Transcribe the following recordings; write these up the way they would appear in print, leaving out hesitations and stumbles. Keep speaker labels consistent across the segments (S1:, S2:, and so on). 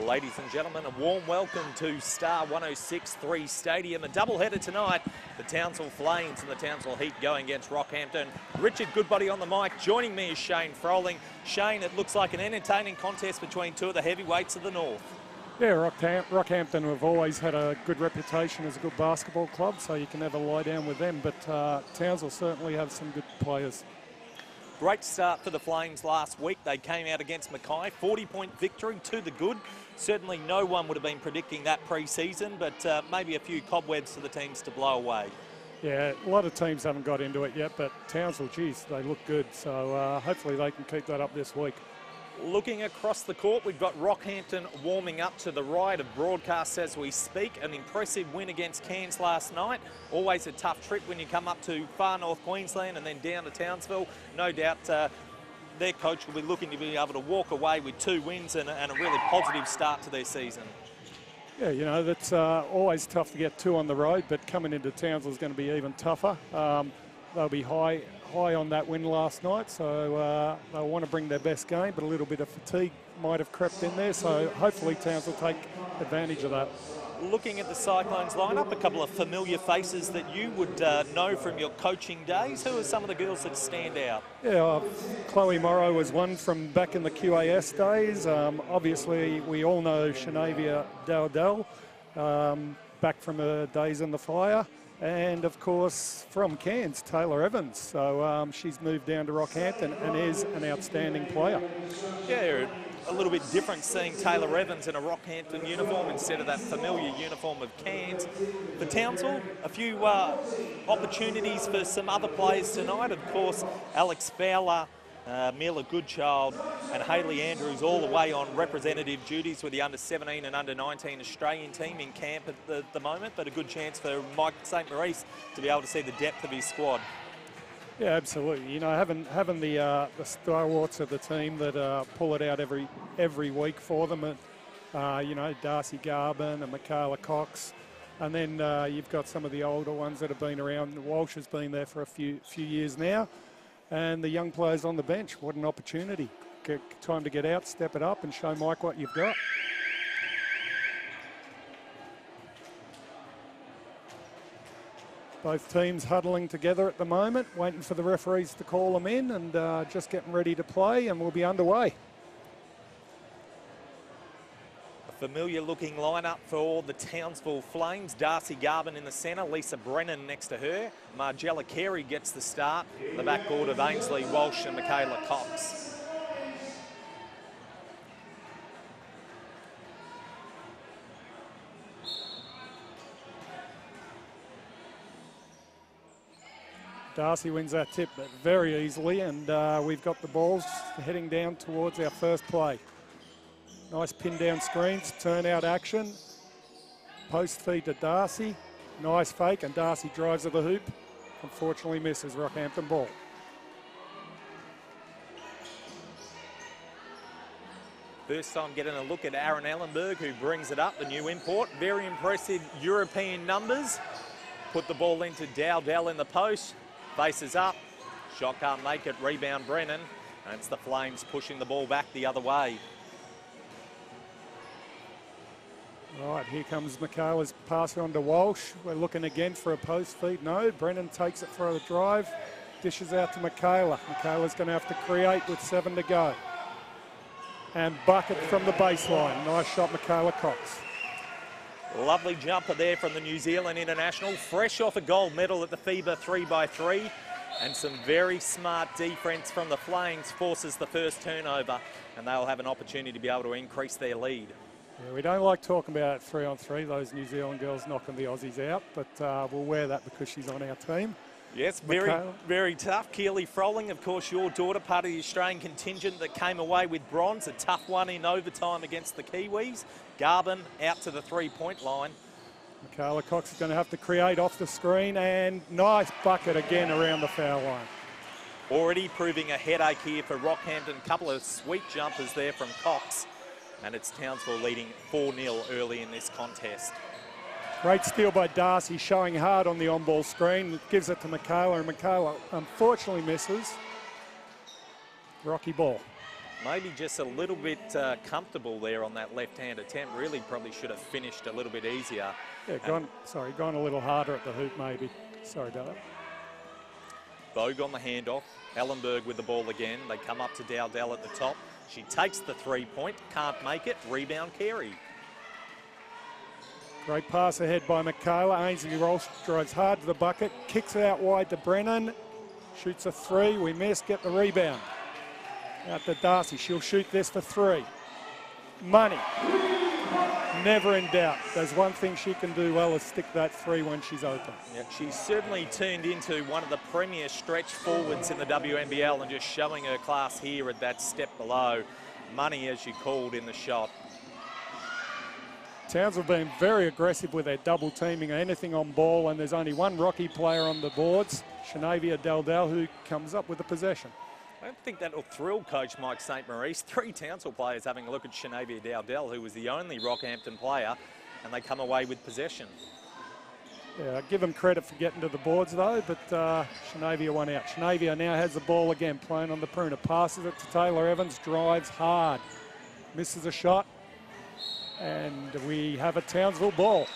S1: Ladies and gentlemen, a warm welcome to Star 106.3 Stadium. A doubleheader tonight. The Townsville Flames and the Townsville Heat going against Rockhampton. Richard Goodbody on the mic. Joining me is Shane Froling. Shane, it looks like an entertaining contest between two of the heavyweights of the north.
S2: Yeah, Rockhampton have always had a good reputation as a good basketball club, so you can never lie down with them. But Townsville certainly have some good players.
S1: Great start for the Flames last week. They came out against Mackay, 40-point victory to the good. Certainly no one would have been predicting that pre-season, but maybe a few cobwebs for the teams to blow away. Yeah,
S2: a lot of teams haven't got into it yet, but Townsville, geez, they look good. So hopefully they can keep that up this week.
S1: Looking across the court, we've got Rockhampton warming up to the right of broadcasts as we speak. An impressive win against Cairns last night. Always a tough trip when you come up to far north Queensland and then down to Townsville. No doubt their coach will be looking to be able to walk away with 2 wins and a really positive start to their season.
S2: Yeah, you know, that's always tough to get 2 on the road, but coming into Townsville is going to be even tougher. They'll be high on that win last night, so they'll want to bring their best game, but a little bit of fatigue might have crept in there, so hopefully Townsville will take advantage of that.
S1: Looking at the Cyclones lineup, a couple of familiar faces that you would know from your coaching days. Who are some of the girls that stand out?
S2: Yeah, Chloe Morrow was one from back in the QAS days. Obviously, we all know Shanavia Dowdell, back from her days in the Fire. And, of course, from Cairns, Taylor Evans. So she's moved down to Rockhampton and is an outstanding player.
S1: Yeah, a little bit different seeing Taylor Evans in a Rockhampton uniform instead of that familiar uniform of Cairns. For Townsville, a few opportunities for some other players tonight. Of course, Alex Fowler, Mila Goodchild and Hayley Andrews all the way on representative duties with the under-17 and under-19 Australian team in camp at the moment, but a good chance for Mike St. Maurice to be able to see the depth of his squad.
S2: Yeah, absolutely. You know, having the stalwarts of the team that pull it out every week for them, and you know, Darcy Garvin and Michaela Cox, and then you've got some of the older ones that have been around. Walsh has been there for a few years now. And the young players on the bench, what an opportunity. Time to get out, step it up and show Mike what you've got. Both teams huddling together at the moment, waiting for the referees to call them in and just getting ready to play, and we'll be underway.
S1: Familiar looking lineup for the Townsville Flames. Darcy Garvin in the centre, Lisa Brennan next to her. Margella Carey gets the start. The backcourt of Ainsley Walsh and Michaela Cox.
S2: Darcy wins that tip very easily, and we've got the balls heading down towards our first play. Nice pin down screens, turn out action. Post feed to Darcy. Nice fake, and Darcy drives at the hoop. Unfortunately misses. Rockhampton ball.
S1: First time getting a look at Aaron Ellenberg, who brings it up, the new import. Very impressive European numbers. Put the ball into Dowdell in the post. Faces up. Shot can't make it. Rebound Brennan. And it's the Flames pushing the ball back the other way.
S2: Right, here comes Michaela's pass on to Walsh. We're looking again for a post feed. No, Brennan takes it for a drive. Dishes out to Michaela. Michaela's going to have to create with 7 to go. And bucket from the baseline. Nice shot, Michaela Cox.
S1: Lovely jumper there from the New Zealand international. Fresh off a gold medal at the FIBA 3x3. And some very smart defence from the Flames forces the first turnover. And they'll have an opportunity to be able to increase their lead.
S2: Yeah, we don't like talking about 3-on-3, those New Zealand girls knocking the Aussies out, but we'll wear that because she's on our team.
S1: Yes, very tough. Keely Froling, of course, your daughter, part of the Australian contingent that came away with bronze. A tough one in overtime against the Kiwis. Garvin out to the 3-point line.
S2: Michaela Cox is going to have to create off the screen, and nice bucket again around the foul line.
S1: Already proving a headache here for Rockhampton. Couple of sweet jumpers there from Cox. And it's Townsville leading 4-0 early in this contest.
S2: Great steal by Darcy, showing hard on the on-ball screen. Gives it to Michaela, and Michaela unfortunately misses. Rocky ball.
S1: Maybe just a little bit comfortable there on that left-hand attempt. Really probably should have finished a little bit easier.
S2: Yeah, gone a little harder at the hoop maybe. Sorry about that.
S1: Bogue on the handoff. Ellenberg with the ball again. They come up to Dowdell at the top. She takes the 3-point, can't make it. Rebound, Carey.
S2: Great pass ahead by Michaela. Ainsley Rolls drives hard to the bucket, kicks it out wide to Brennan. Shoots a 3, we miss, get the rebound. Out to Darcy, she'll shoot this for 3. Money, never in doubt. There's one thing she can do well is stick that 3 when she's open.
S1: Yeah, she's certainly turned into one of the premier stretch forwards in the WNBL and just showing her class here at that step below. Money, as she called in the shot.
S2: Townsville being very aggressive with their double teaming, anything on ball, and there's only one Rocky player on the boards, Shanavia Daldal, who comes up with the possession.
S1: I don't think that'll thrill Coach Mike St. Maurice. 3 Townsville players having a look at Shanavia Dowdell, who was the only Rockhampton player, and they come away with possession.
S2: Yeah, give them credit for getting to the boards though, but Shanavia won out. Shanavia now has the ball again, playing on the perimeter, passes it to Taylor Evans, drives hard, misses a shot, and we have a Townsville ball.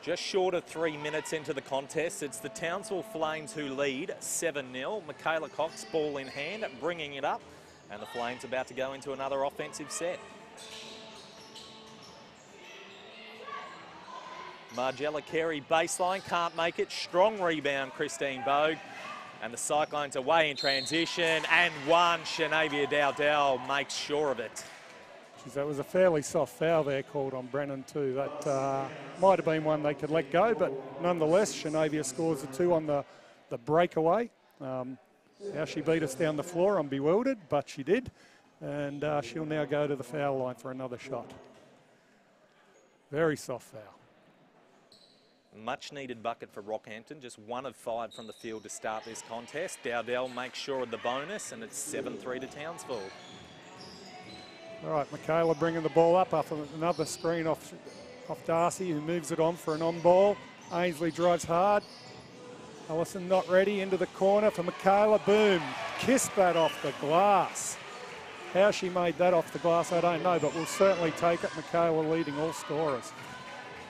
S1: Just short of 3 minutes into the contest, it's the Townsville Flames who lead 7-0. Michaela Cox, ball in hand, bringing it up, and the Flames about to go into another offensive set. Margella Carey baseline, can't make it. Strong rebound, Christine Bogue. And the Cyclones away in transition, and one, Shanavia Dowdell makes sure of it.
S2: That was a fairly soft foul there called on Brennan too. That might have been one they could let go, but nonetheless, Shanavia scores the 2 on the breakaway. How she beat us down the floor, I'm bewildered, but she did. And she'll now go to the foul line for another shot. Very soft foul.
S1: Much needed bucket for Rockhampton, just 1 of 5 from the field to start this contest. Dowdell makes sure of the bonus, and it's 7-3 to Townsville.
S2: All right, Michaela bringing the ball up off another screen off Darcy, who moves it on for an on-ball. Ainsley drives hard. Ellison not ready, into the corner for Michaela. Boom, kissed that off the glass. How she made that off the glass, I don't know, but we'll certainly take it. Michaela leading all scorers.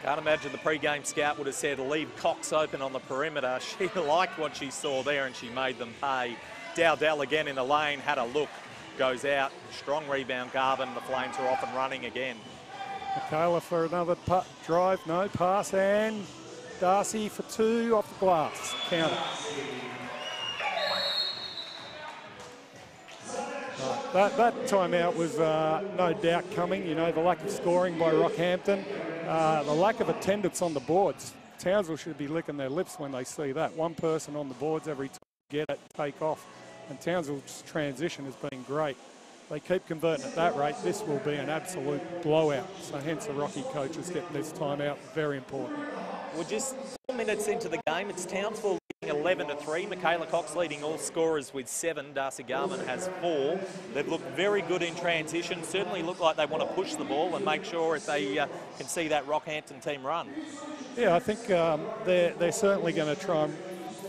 S1: Can't imagine the pre-game scout would have said leave Cox open on the perimeter. She liked what she saw there and she made them pay. Dowdell again in the lane, had a look. Goes out, strong rebound, Garvin. The Flames are off and running again.
S2: Michaela for another drive, no pass, and Darcy for 2 off the glass. Count it. That timeout was no doubt coming. You know, the lack of scoring by Rockhampton, the lack of attendance on the boards. Townsville should be licking their lips when they see that. One person on the boards every time, get it, take off. And Townsville's transition has been great. They keep converting at that rate, this will be an absolute blowout. So hence the Rocky coaches getting this timeout, very important.
S1: Well, just 4 minutes into the game, it's Townsville leading 11-3. Michaela Cox leading all scorers with 7. Darcy Garvin has 4. They've looked very good in transition, certainly look like they want to push the ball and make sure if they can see that Rockhampton team run. Yeah,
S2: I think they're certainly going to try and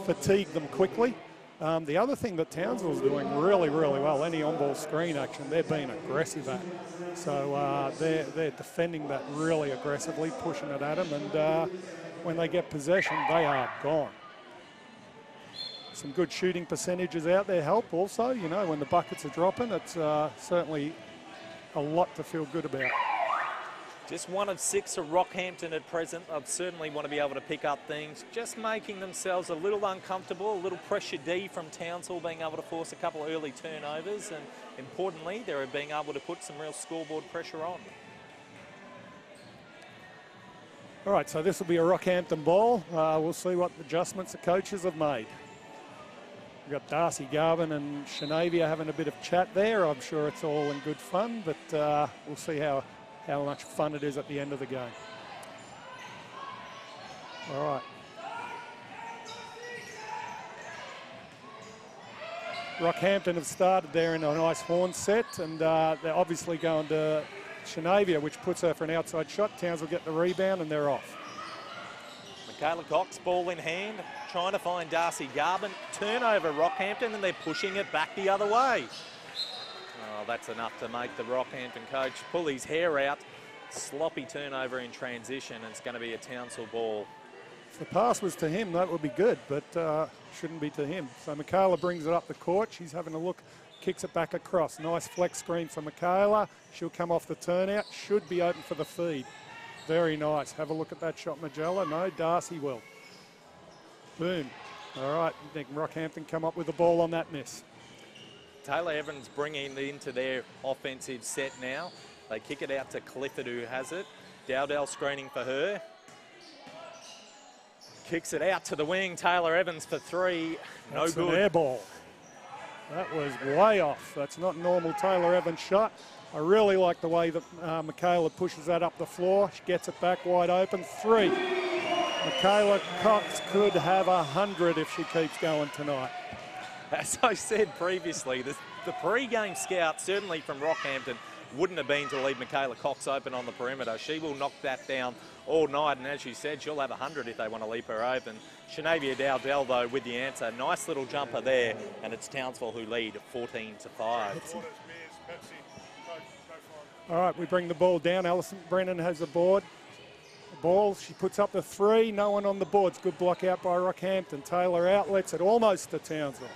S2: fatigue them quickly. The other thing that Townsville's doing really, really well, any on-ball screen action, they're being aggressive at. So they're defending that really aggressively, pushing it at them, and when they get possession, they are gone. Some good shooting percentages out there help also. You know, when the buckets are dropping, it's certainly a lot to feel good about.
S1: Just 1 of 6 for Rockhampton at present. I'd certainly want to be able to pick up things, just making themselves a little uncomfortable, a little pressure D from Townsville, being able to force a couple of early turnovers, and importantly, they're being able to put some real scoreboard pressure on.
S2: All right, so this will be a Rockhampton ball. We'll see what adjustments the coaches have made. We've got Darcy Garvin and Shanavia having a bit of chat there. I'm sure it's all in good fun, but we'll see how much fun it is at the end of the game. All right. Rockhampton have started there in a nice horn set, and they're obviously going to Shanavia, which puts her for an outside shot. Townsville get the rebound, and they're off.
S1: Michaela Cox, ball in hand, trying to find Darcy Garvin. Turnover Rockhampton, and they're pushing it back the other way. Oh, that's enough to make the Rockhampton coach pull his hair out. Sloppy turnover in transition, and it's going to be a Townsville ball.
S2: If the pass was to him, that would be good, but shouldn't be to him. So Michaela brings it up the court. She's having a look, kicks it back across. Nice flex screen for Michaela. She'll come off the turnout. Should be open for the feed. Very nice. Have a look at that shot, Magella. No, Darcy will. Boom. All right, I think Rockhampton come up with the ball on that miss.
S1: Taylor Evans bringing it into their offensive set now. They kick it out to Clifford, who has it. Dowdell screening for her. Kicks it out to the wing. Taylor Evans for three. No good.
S2: An air ball. That was way off. That's not normal Taylor Evans shot. I really like the way that Michaela pushes that up the floor. She gets it back wide open. Three. Michaela Cox could have 100 if she keeps going tonight.
S1: As I said previously, the pre-game scout, certainly from Rockhampton, wouldn't have been to leave Michaela Cox open on the perimeter. She will knock that down all night, and as you said, she'll have 100 if they want to leave her open. Shanavia Dowdell, though, with the answer. Nice little jumper there, and it's Townsville who lead 14-5.
S2: All right, we bring the ball down. Alison Brennan has the board. The ball, she puts up the three. No one on the boards. Good block out by Rockhampton. Taylor outlets it almost to Townsville.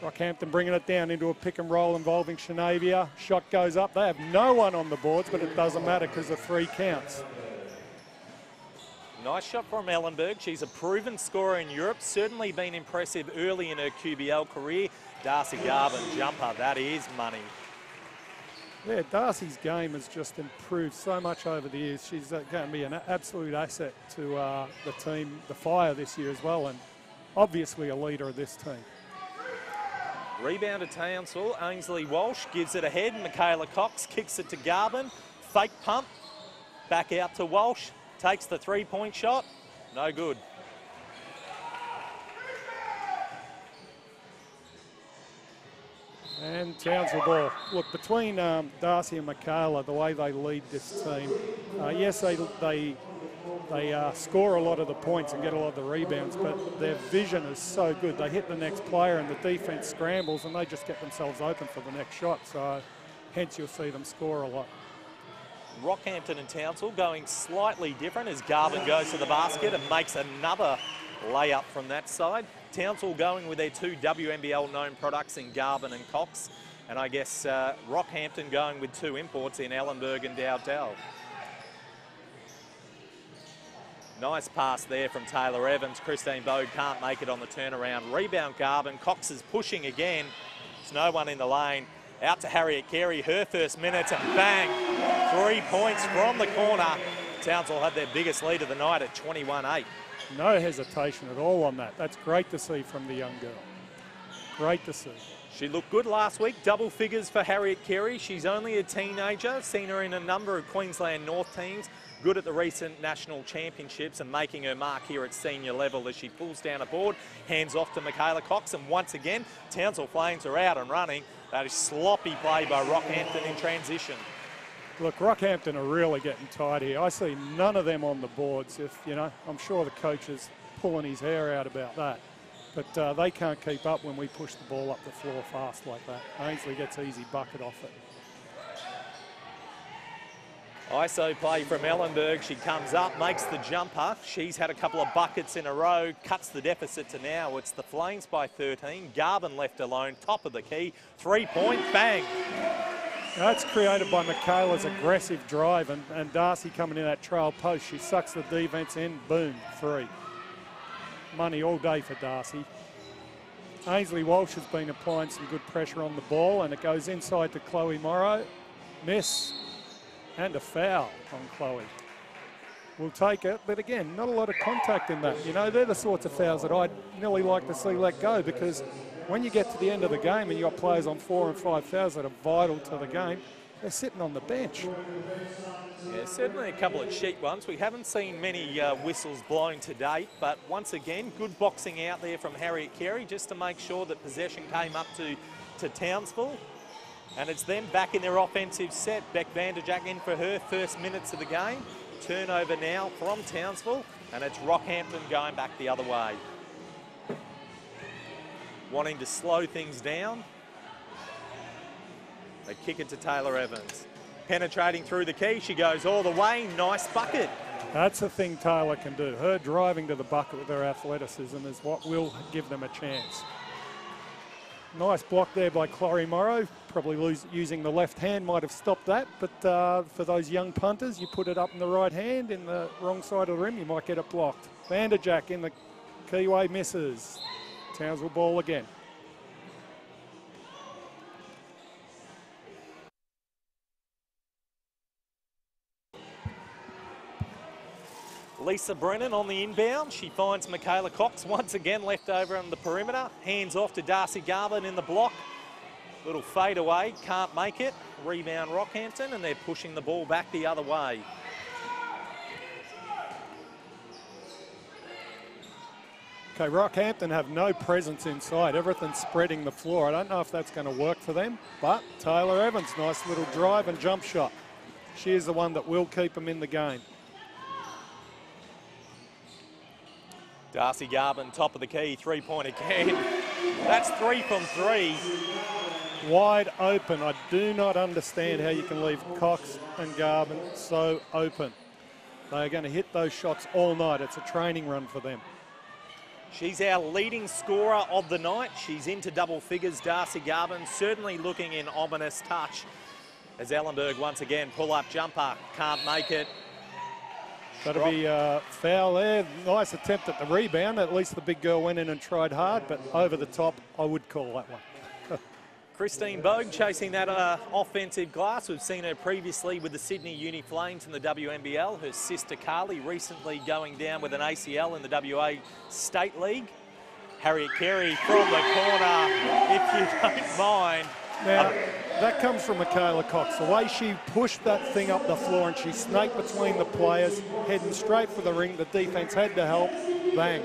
S2: Rockhampton bringing it down into a pick and roll involving Shanavia. Shot goes up. They have no one on the boards, but it doesn't matter because the three counts.
S1: Nice shot from Ellenberg. She's a proven scorer in Europe. Certainly been impressive early in her QBL career. Darcy Garvin jumper, that is money.
S2: Yeah, Darcy's game has just improved so much over the years. She's going to be an absolute asset to the team, the Fire, this year as well, and obviously a leader of this team.
S1: Rebound to Townsville. Ainsley Walsh gives it ahead. Michaela Cox kicks it to Garvin. Fake pump. Back out to Walsh. Takes the three-point shot. No good.
S2: And Townsville ball. Look, between Darcy and Michaela, the way they lead this team, yes, they score a lot of the points and get a lot of the rebounds, but their vision is so good. They hit the next player and the defense scrambles and they just get themselves open for the next shot. So hence you'll see them score a lot.
S1: Rockhampton and Townsville going slightly different as Garvin goes to the basket and makes another layup from that side. Townsville going with their two WNBL known products in Garvin and Cox. And I guess Rockhampton going with two imports in Ellenberg and Dowdell. Nice pass there from Taylor Evans. Christine Bode can't make it on the turnaround. Rebound Garvin. Cox is pushing again. There's no one in the lane. Out to Harriet Carey, her first minutes, and bang! 3 points from the corner. Townsville had their biggest lead of the night at 21-8.
S2: No hesitation at all on that. That's great to see from the young girl. Great to see.
S1: She looked good last week. Double figures for Harriet Carey. She's only a teenager. Seen her in a number of Queensland North teams. Good at the recent national championships and making her mark here at senior level as she pulls down a board. Hands off to Michaela Cox, and once again, Townsville Flames are out and running. That is sloppy play by Rockhampton in transition.
S2: Look, Rockhampton are really getting tight here. I see none of them on the boards. I'm sure the coach is pulling his hair out about that. But they can't keep up when we push the ball up the floor fast like that. Ainsley gets easy bucket off it.
S1: ISO play from Ellenberg. She comes up, makes the jumper. She's had a couple of buckets in a row, cuts the deficit to now. It's the Flames by 13. Garvin left alone, top of the key. 3-point, bang.
S2: That's created by Michaela's aggressive drive and Darcy coming in that trail post. She sucks the defense in, boom, 3. Money all day for Darcy. Ainsley Walsh has been applying some good pressure on the ball, and it goes inside to Chloe Morrow. Miss. And a foul on Chloe. We'll take it, but again, not a lot of contact in that. They're the sorts of fouls that I'd nearly like to see let go, because when you get to the end of the game and you've got players on 4 and 5 fouls that are vital to the game, they're sitting on the bench.
S1: Yeah, certainly a couple of cheap ones. We haven't seen many whistles blown to date, but once again, good boxing out there from Harriet Carey just to make sure that possession came up to Townsville. And it's them back in their offensive set. Beck Vanderjack in for her first minutes of the game. Turnover now from Townsville. And it's Rockhampton going back the other way. Wanting to slow things down. They kick it to Taylor Evans. Penetrating through the key, she goes all the way, nice bucket.
S2: That's the thing Taylor can do. Her driving to the bucket with her athleticism is what will give them a chance. Nice block there by Chloe Morrow. Probably using the left hand might have stopped that, but for those young punters, you put it up in the right hand, in the wrong side of the rim, you might get it blocked. Vanderjack in the keyway misses. Townsville ball again.
S1: Lisa Brennan on the inbound. She finds Michaela Cox once again left over on the perimeter. Hands off to Darcy Garvin in the block. Little fade away, can't make it. Rebound Rockhampton, and they're pushing the ball back the other way.
S2: Okay, Rockhampton have no presence inside. Everything's spreading the floor. I don't know if that's going to work for them, but Taylor Evans, nice little drive and jump shot. She is the one that will keep them in the game.
S1: Darcy Garvin, top of the key, three-point again. That's 3 from 3.
S2: Wide open. I do not understand how you can leave Cox and Garvin so open. They are going to hit those shots all night. It's a training run for them.
S1: She's our leading scorer of the night. She's into double figures, Darcy Garvin, certainly looking in ominous touch. As Ellenberg once again, pull-up jumper, can't make it.
S2: That'll be a foul there. Nice attempt at the rebound. At least the big girl went in and tried hard, but over the top, I would call that one.
S1: Christine Bogue chasing that offensive glass. We've seen her previously with the Sydney Uni Flames in the WNBL. Her sister Carly recently going down with an ACL in the WA State League. Harriet Carey from the corner, if you don't mind.
S2: Now, that comes from Michaela Cox. The way she pushed that thing up the floor and she snaked between the players, heading straight for the ring. The defence had to help. Bang.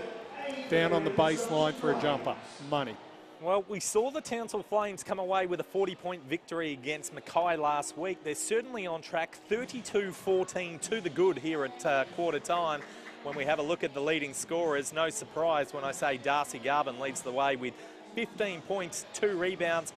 S2: Down on the baseline for a jumper. Money.
S1: Well, we saw the Townsville Flames come away with a 40-point victory against Mackay last week. They're certainly on track, 32-14 to the good here at quarter time. When we have a look at the leading scorers, no surprise when I say Darcy Garvin leads the way with 15 points, 2 rebounds.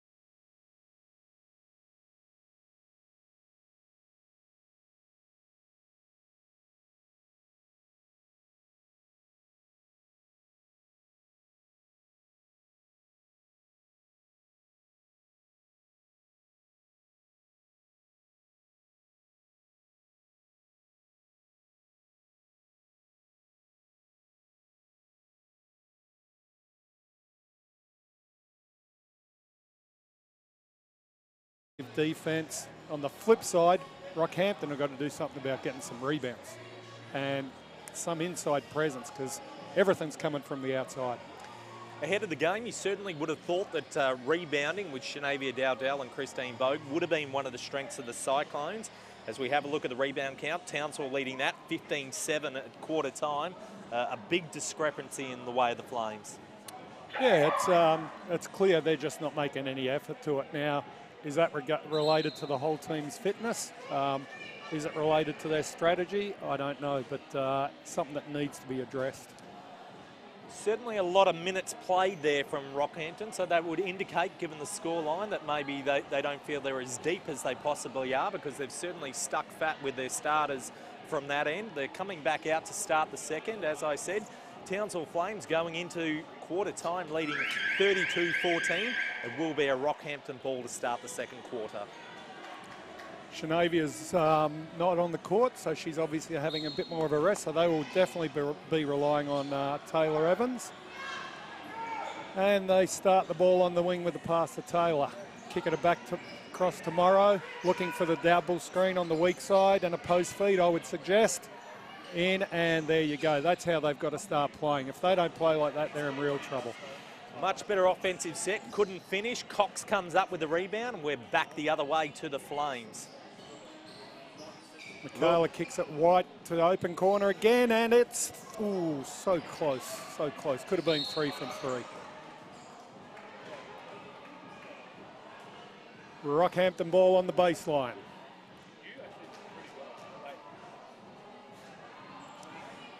S2: Defence. On the flip side, Rockhampton have got to do something about getting some rebounds and some inside presence because everything's coming from the outside.
S1: Ahead of the game, you certainly would have thought that rebounding with Shanavia Dowdell and Christine Bogue would have been one of the strengths of the Cyclones. As we have a look at the rebound count, Townsville leading that 15-7 at quarter time. A big discrepancy in the way of the Flames.
S2: Yeah, it's clear they're just not making any effort to it now. Is that related to the whole team's fitness? Is it related to their strategy? I don't know, but something that needs to be addressed.
S1: Certainly a lot of minutes played there from Rockhampton, so that would indicate, given the scoreline, that maybe they don't feel they're as deep as they possibly are because they've certainly stuck fat with their starters from that end. They're coming back out to start the second, as I said. Townsville Flames going into quarter time leading 32-14. It will be a Rockhampton ball to start the second quarter.
S2: Shanavia's not on the court, so she's obviously having a bit more of a rest, so they will definitely be relying on Taylor Evans. And they start the ball on the wing with the pass to Taylor. Kick it back across to Morrow, looking for the double screen on the weak side and a post feed, I would suggest. In, and there you go. That's how they've got to start playing. If they don't play like that, they're in real trouble.
S1: Much better offensive set, couldn't finish. Cox comes up with the rebound, and we're back the other way to the Flames.
S2: Michaela kicks it wide to the open corner again, and it's, ooh, so close, so close. Could have been 3 from 3. Rockhampton ball on the baseline.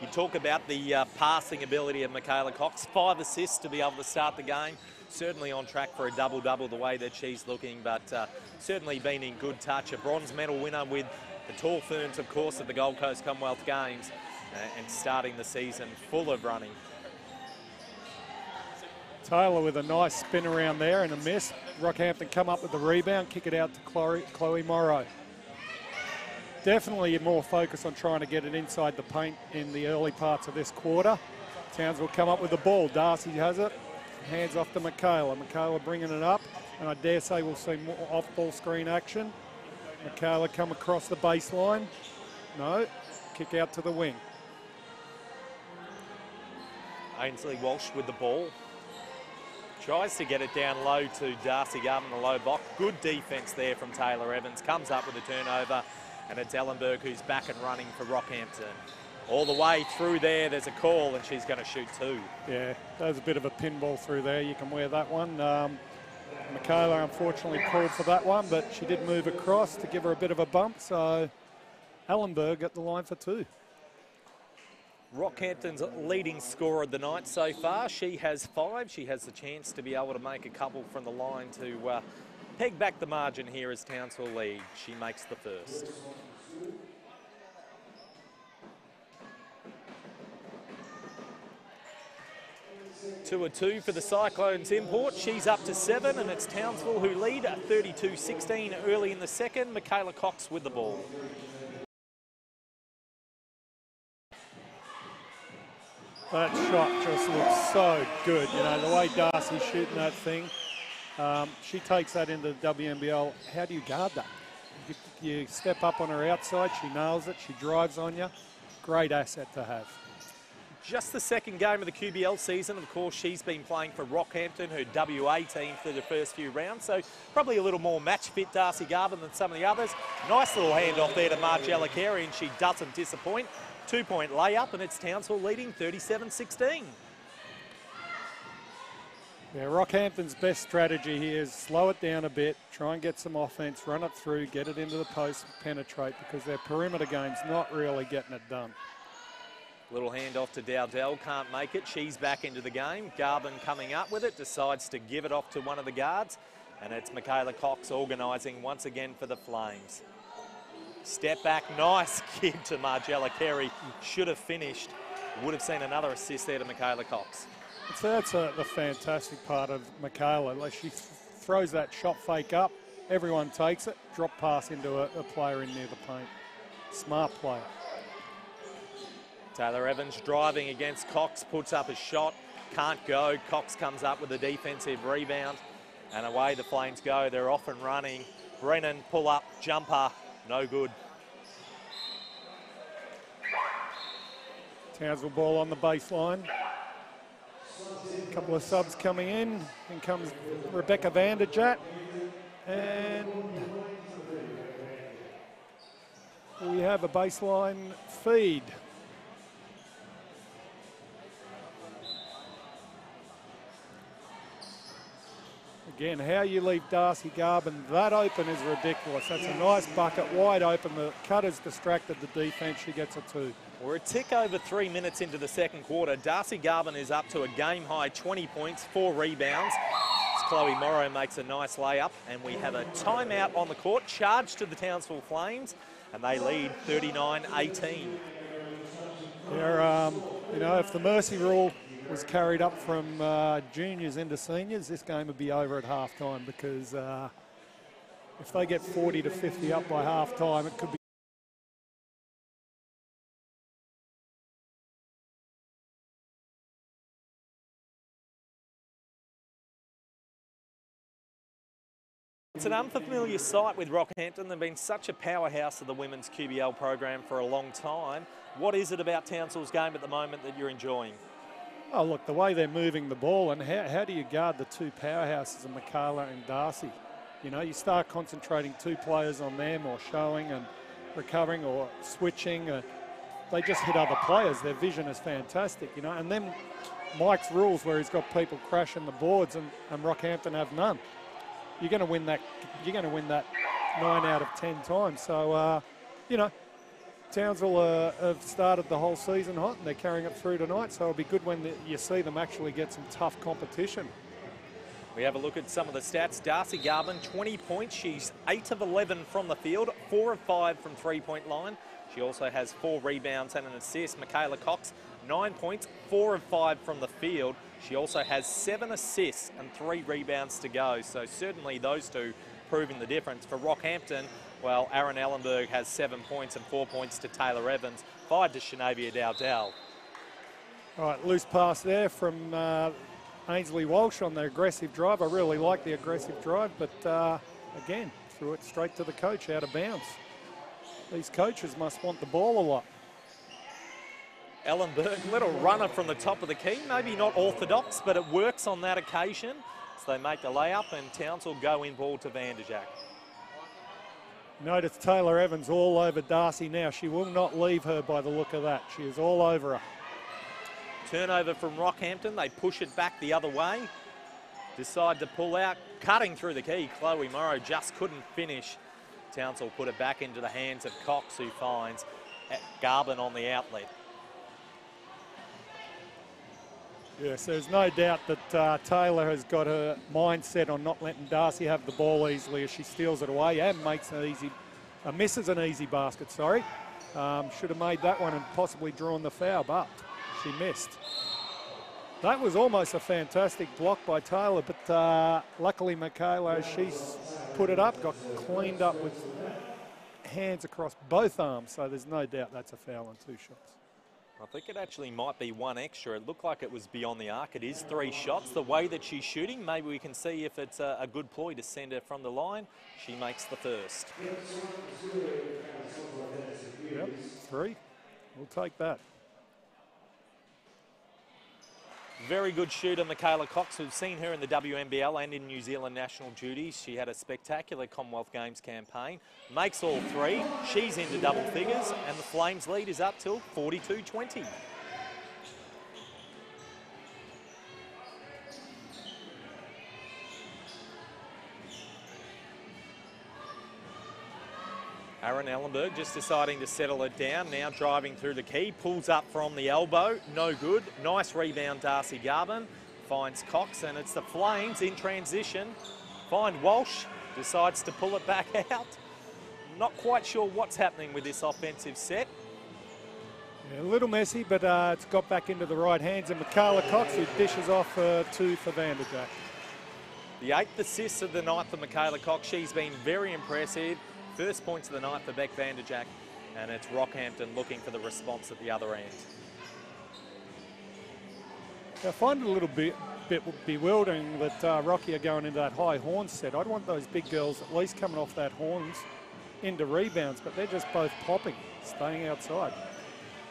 S1: You talk about the passing ability of Michaela Cox, 5 assists to be able to start the game. Certainly on track for a double-double the way that she's looking, but certainly been in good touch. A bronze medal winner with the Tall Ferns, of course, at the Gold Coast Commonwealth Games, and starting the season full of running.
S2: Taylor with a nice spin around there and a miss. Rockhampton come up with the rebound, kick it out to Chloe Morrow. Definitely more focus on trying to get it inside the paint in the early parts of this quarter. Townsville come up with the ball. Darcy has it. Hands off to Michaela. Michaela bringing it up, and I dare say we'll see more off-ball screen action. Michaela come across the baseline. No, kick out to the wing.
S1: Ainsley Walsh with the ball. Tries to get it down low to Darcy Garvin, the low block. Good defence there from Taylor Evans. Comes up with a turnover, and it's Ellenberg who's back and running for Rockhampton. All the way through there, there's a call, and she's going to shoot 2.
S2: Yeah, there's a bit of a pinball through there. You can wear that one. Michaela unfortunately called for that one, but she did move across to give her a bit of a bump, so Ellenberg at the line for 2.
S1: Rockhampton's leading scorer of the night so far. She has 5. She has the chance to be able to make a couple from the line to peg back the margin here as Townsville lead. She makes the first. 2-2 for the Cyclones import. She's up to 7, and it's Townsville who lead 32-16 early in the second. Michaela Cox with the ball.
S2: That shot just looks so good. You know, the way Darcy's shooting that thing, she takes that into the WNBL. How do you guard that? You step up on her outside, she nails it, she drives on you. Great asset to have.
S1: Just the second game of the QBL season. Of course, she's been playing for Rockhampton, her WA team, for the first few rounds. So probably a little more match fit Darcy Garvin than some of the others. Nice little handoff there to Margella Carey, and she doesn't disappoint. 2-point layup, and it's Townsville leading 37-16.
S2: Yeah, Rockhampton's best strategy here is slow it down a bit, try and get some offense, run it through, get it into the post, penetrate, because their perimeter game's not really getting it done.
S1: Little handoff to Dowdell, can't make it. She's back into the game. Garvin coming up with it, decides to give it off to one of the guards, and it's Michaela Cox organising once again for the Flames. Step back, nice kick to Margella Carey. Should have finished. Would have seen another assist there to Michaela Cox.
S2: That's the fantastic part of Michaela. Like, she throws that shot fake up, everyone takes it, drop pass into a player in near the paint. Smart player.
S1: Taylor Evans driving against Cox, puts up a shot, can't go. Cox comes up with a defensive rebound, and away the Flames go. They're off and running. Brennan, pull up, jumper, no good.
S2: Townsville ball on the baseline. A couple of subs coming in. In comes Rebecca Vanderjagt. And we have a baseline feed. Again, how you leave Darcy Garvin that open is ridiculous. That's a nice bucket, wide open. The cutter's distracted the defence. She gets a 2.
S1: We're a tick over 3 minutes into the second quarter. Darcy Garvin is up to a game-high 20 points, 4 rebounds. As Chloe Morrow makes a nice layup, and we have a timeout on the court, charged to the Townsville Flames, and they lead 39-18.
S2: You know, if the mercy rule was carried up from juniors into seniors, this game would be over at half-time, because if they get 40 to 50 up by half-time, it could be.
S1: It's an unfamiliar sight with Rockhampton. They've been such a powerhouse of the women's QBL program for a long time. What is it about Townsville's game at the moment that you're enjoying?
S2: Oh, look, the way they're moving the ball, and how do you guard the two powerhouses of Michaela and Darcy? You know, you start concentrating 2 players on them, or showing and recovering, or switching. They just hit other players. Their vision is fantastic, you know. And then Mike's rules, where he's got people crashing the boards, and Rockhampton have none. You're going to win that. You're going to win that 9 out of 10 times. So, you know, Townsville have started the whole season hot and they're carrying it through tonight, so it'll be good when you see them actually get some tough competition.
S1: We have a look at some of the stats. Darcy Garvin, 20 points. She's 8 of 11 from the field, 4 of 5 from three-point line. She also has 4 rebounds and an assist. Michaela Cox, 9 points, 4 of 5 from the field. She also has 7 assists and 3 rebounds to go. So certainly those two proving the difference. For Rockhampton, well, Aaron Ellenberg has 7 points and 4 points to Taylor Evans, 5 to Shanavia Dowdell.
S2: All right, loose pass there from Ainsley Walsh on the aggressive drive. I really like the aggressive drive, but again, threw it straight to the coach out of bounds. These coaches must want the ball a lot.
S1: Ellenberg, little runner from the top of the key, maybe not orthodox, but it works on that occasion. So they make the layup and Townsville go in ball to Vanderjack.
S2: Notice Taylor Evans all over Darcy now. She will not leave her by the look of that. She is all over her.
S1: Turnover from Rockhampton. They push it back the other way. Decide to pull out. Cutting through the key, Chloe Morrow just couldn't finish. Townsville put it back into the hands of Cox, who finds Garvin on the outlet.
S2: Yes, there's no doubt that Taylor has got her mindset on not letting Darcy have the ball easily as she steals it away and makes an easy, misses an easy basket, sorry. Should have made that one and possibly drawn the foul, but she missed. That was almost a fantastic block by Taylor, but luckily Michaela, as she's put it up, got cleaned up with hands across both arms, so there's no doubt that's a foul on 2 shots.
S1: I think it actually might be 1 extra. It looked like it was beyond the arc. It is 3 shots. The way that she's shooting, maybe we can see if it's a good ploy to send her from the line. She makes the first.
S2: Yep, 3. We'll take that.
S1: Very good shooter, Michaela Cox. We've seen her in the WNBL and in New Zealand national duties. She had a spectacular Commonwealth Games campaign. Makes all 3. She's into double figures, and the Flames lead is up till 42-20. Aaron Ellenberg just deciding to settle it down, now driving through the key, pulls up from the elbow, no good. Nice rebound, Darcy Garvin, finds Cox, and it's the Flames in transition. Find Walsh, decides to pull it back out. Not quite sure what's happening with this offensive set.
S2: Yeah, a little messy, but it's got back into the right hands, and Michaela Cox, who dishes off 2 for Vanderjack.
S1: The 8th assist of the night for Michaela Cox. She's been very impressive. First points of the night for Beck Vanderjack, and it's Rockhampton looking for the response at the other end.
S2: I find it a little bit bewildering that Rocky are going into that high horn set. I'd want those big girls at least coming off that horns into rebounds, but they're just both popping, staying outside.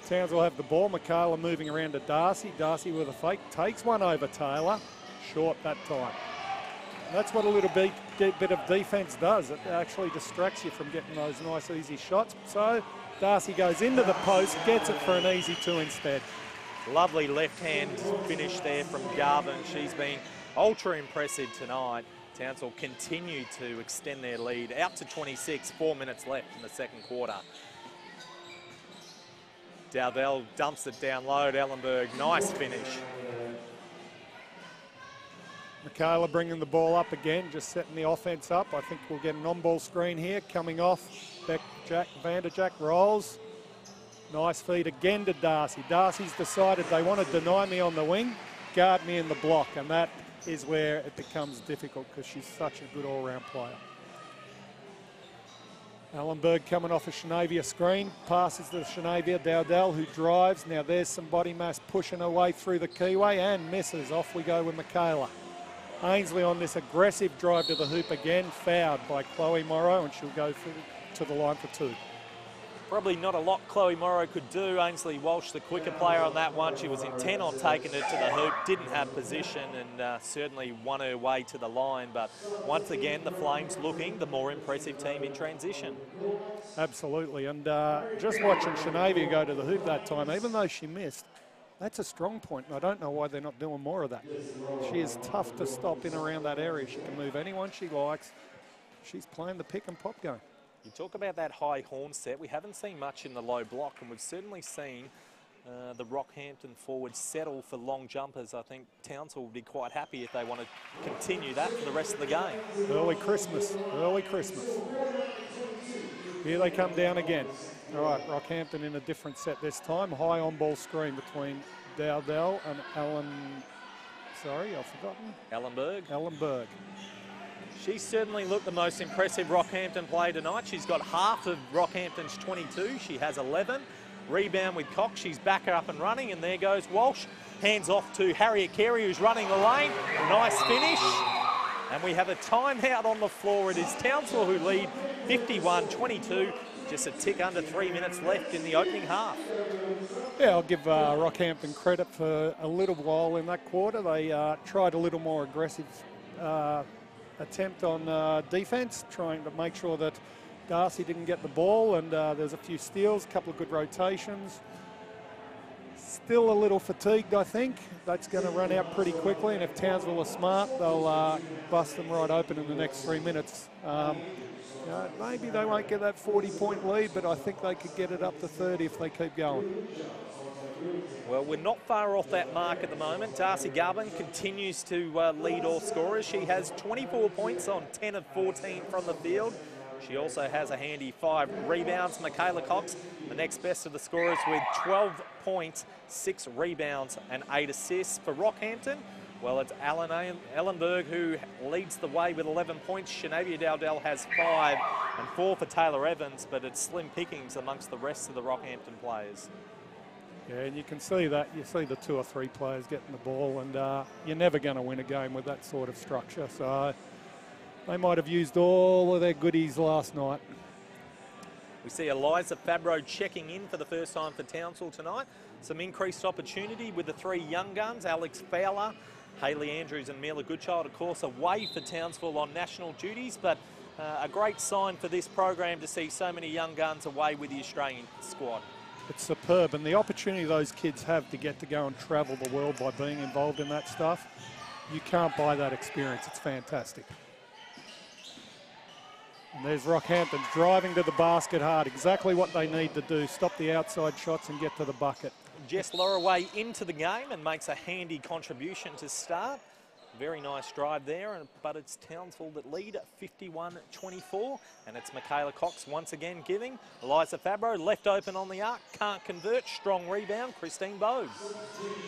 S2: Townsville will have the ball. Michaela moving around to Darcy. Darcy with a fake, takes one over Taylor. Short that time. And that's what a little bit of defence does. It actually distracts you from getting those nice, easy shots. So Darcy goes into the post, gets it for an easy 2 instead.
S1: Lovely left-hand finish there from Garvin. She's been ultra impressive tonight. Townsville continue to extend their lead out to 26, 4 minutes left in the second quarter. Dowdell dumps it down low. Ellenberg, nice finish.
S2: Michaela bringing the ball up again, just setting the offense up. I think we'll get an on-ball screen here. Coming off, Vanderjack rolls. Nice feed again to Darcy. Darcy's decided they want to deny me on the wing, guard me in the block, and that is where it becomes difficult because she's such a good all-round player. Ellenberg coming off a Shanavia screen, passes to Shanavia Dowdell, who drives. Now there's some body mass pushing her way through the keyway and misses. Off we go with Michaela. Ainsley on this aggressive drive to the hoop again, fouled by Chloe Morrow, and she'll go to the line for 2.
S1: Probably not a lot Chloe Morrow could do. Ainsley Walsh, the quicker player on that one. She was intent on taking it to the hoop, didn't have position, and certainly won her way to the line. But once again, the Flames looking the more impressive team in transition.
S2: Absolutely, and just watching Shanavia go to the hoop that time, even though she missed, that's a strong point, and I don't know why they're not doing more of that. She is tough to stop in around that area. She can move anyone she likes. She's playing the pick and pop game.
S1: You talk about that high horn set. We haven't seen much in the low block, and we've certainly seen the Rockhampton forwards settle for long jumpers. I think Townsville will be quite happy if they want to continue that for the rest of the game.
S2: Early Christmas, early Christmas. Here they come down again. All right, Rockhampton in a different set this time. High on-ball screen between Dowdell and Ellenberg.
S1: She certainly looked the most impressive Rockhampton player tonight. She's got half of Rockhampton's 22. She has 11. Rebound with Cox. She's back up and running, and there goes Walsh. Hands off to Harriet Carey, who's running the lane. Nice finish. And we have a timeout on the floor. It is Townsville who lead 51-22. Just a tick under 3 minutes left in the opening half.
S2: Yeah, I'll give Rockhampton credit for a little while in that quarter. They tried a little more aggressive attempt on defence, trying to make sure that Darcy didn't get the ball, and there's a few steals, a couple of good rotations. Still a little fatigued, I think. That's going to run out pretty quickly, and if Townsville are smart, they'll bust them right open in the next 3 minutes. You know, maybe they won't get that 40-point lead, but I think they could get it up to 30 if they keep going.
S1: Well, we're not far off that mark at the moment. Darcy Garvin continues to lead all scorers. She has 24 points on 10 of 14 from the field. She also has a handy 5 rebounds. Michaela Cox, the next best of the scorers, with 12 points, 6 rebounds and 8 assists. For Rockhampton, well, it's Ellenberg who leads the way with 11 points. Shanavia Dowdell has 5 and 4 for Taylor Evans, but it's slim pickings amongst the rest of the Rockhampton players.
S2: Yeah, and you can see that. You see the 2 or 3 players getting the ball, and you're never going to win a game with that sort of structure. So they might have used all of their goodies last night.
S1: We see Eliza Fabro checking in for the first time for Townsville tonight. Some increased opportunity with the 3 young guns, Alex Fowler, Hayley Andrews and Mila Goodchild, of course, away for Townsville on national duties, but a great sign for this program to see so many young guns away with the Australian squad.
S2: It's superb, and the opportunity those kids have to get to go and travel the world by being involved in that stuff, you can't buy that experience. It's fantastic. And there's Rockhampton driving to the basket hard, exactly what they need to do, stop the outside shots and get to the bucket.
S1: Jess Lorraway into the game and makes a handy contribution to start. Very nice drive there, but it's Townsville that lead 51-24, and it's Michaela Cox once again giving. Eliza Fabro left open on the arc, can't convert, strong rebound, Christine Bode.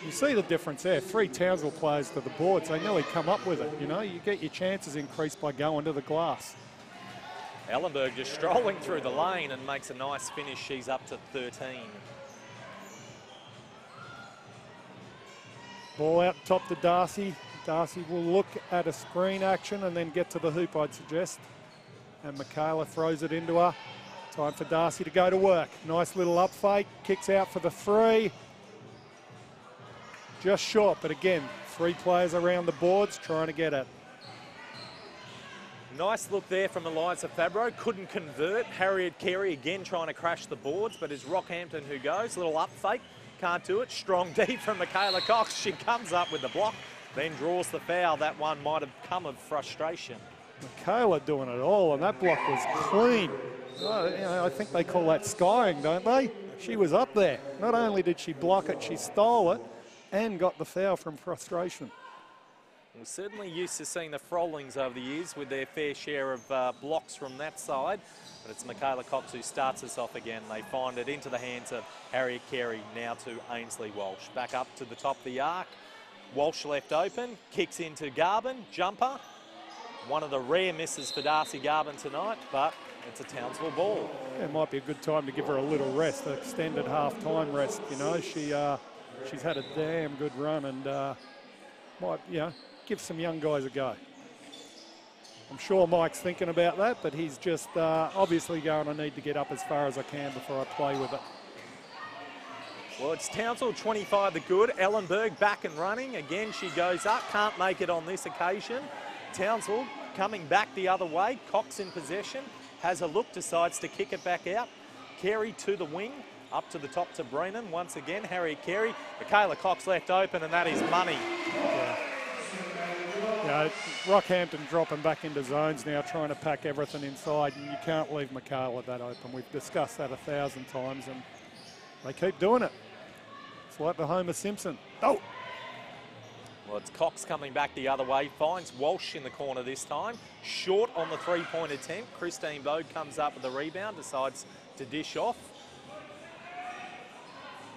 S2: You see the difference there, 3 Townsville players to the boards, they nearly come up with it, you know, you get your chances increased by going to the glass.
S1: Ellenberg just strolling through the lane and makes a nice finish, she's up to 13.
S2: Ball out top to Darcy. Darcy will look at a screen action and then get to the hoop, I'd suggest. And Michaela throws it into her. Time for Darcy to go to work. Nice little up fake, kicks out for the 3. Just short, but again, 3 players around the boards trying to get it.
S1: Nice look there from Eliza Fabro, couldn't convert. Harriet Carey again trying to crash the boards, but it's Rockhampton who goes. Little up fake, can't do it. Strong deep from Michaela Cox. She comes up with the block, then draws the foul. That one might have come of frustration.
S2: Michaela doing it all, and that block was clean. Oh, you know, I think they call that skying, don't they? She was up there. Not only did she block it, she stole it and got the foul from frustration.
S1: We're certainly used to seeing the Frollings over the years with their fair share of blocks from that side, but it's Michaela Cox who starts us off again. They find it into the hands of Harriet Carey, now to Ainsley Walsh. Back up to the top of the arc. Walsh left open, kicks into Garvin, jumper. One of the rare misses for Darcy Garvin tonight, but it's a Townsville ball.
S2: Yeah, it might be a good time to give her a little rest, an extended half-time rest. You know, she's had a damn good run, and might, you know, give some young guys a go. I'm sure Mike's thinking about that, but he's just obviously going, I need to get up as far as I can before I play with it.
S1: Well, it's Townsville 25 the good. Ellenberg back and running. Again, she goes up, can't make it on this occasion. Townsville coming back the other way. Cox in possession, has a look, decides to kick it back out. Carey to the wing, up to the top to Brennan. Once again, Harriet Carey. Michaela Cox left open, and that is money.
S2: Yeah. You know, Rockhampton dropping back into zones now, trying to pack everything inside, and you can't leave Michaela that open. We've discussed that 1,000 times, and they keep doing it. It's like the Homer Simpson. Oh!
S1: Well, it's Cox coming back the other way, finds Walsh in the corner this time. Short on the three-point attempt. Christine Bode comes up with the rebound, decides to dish off.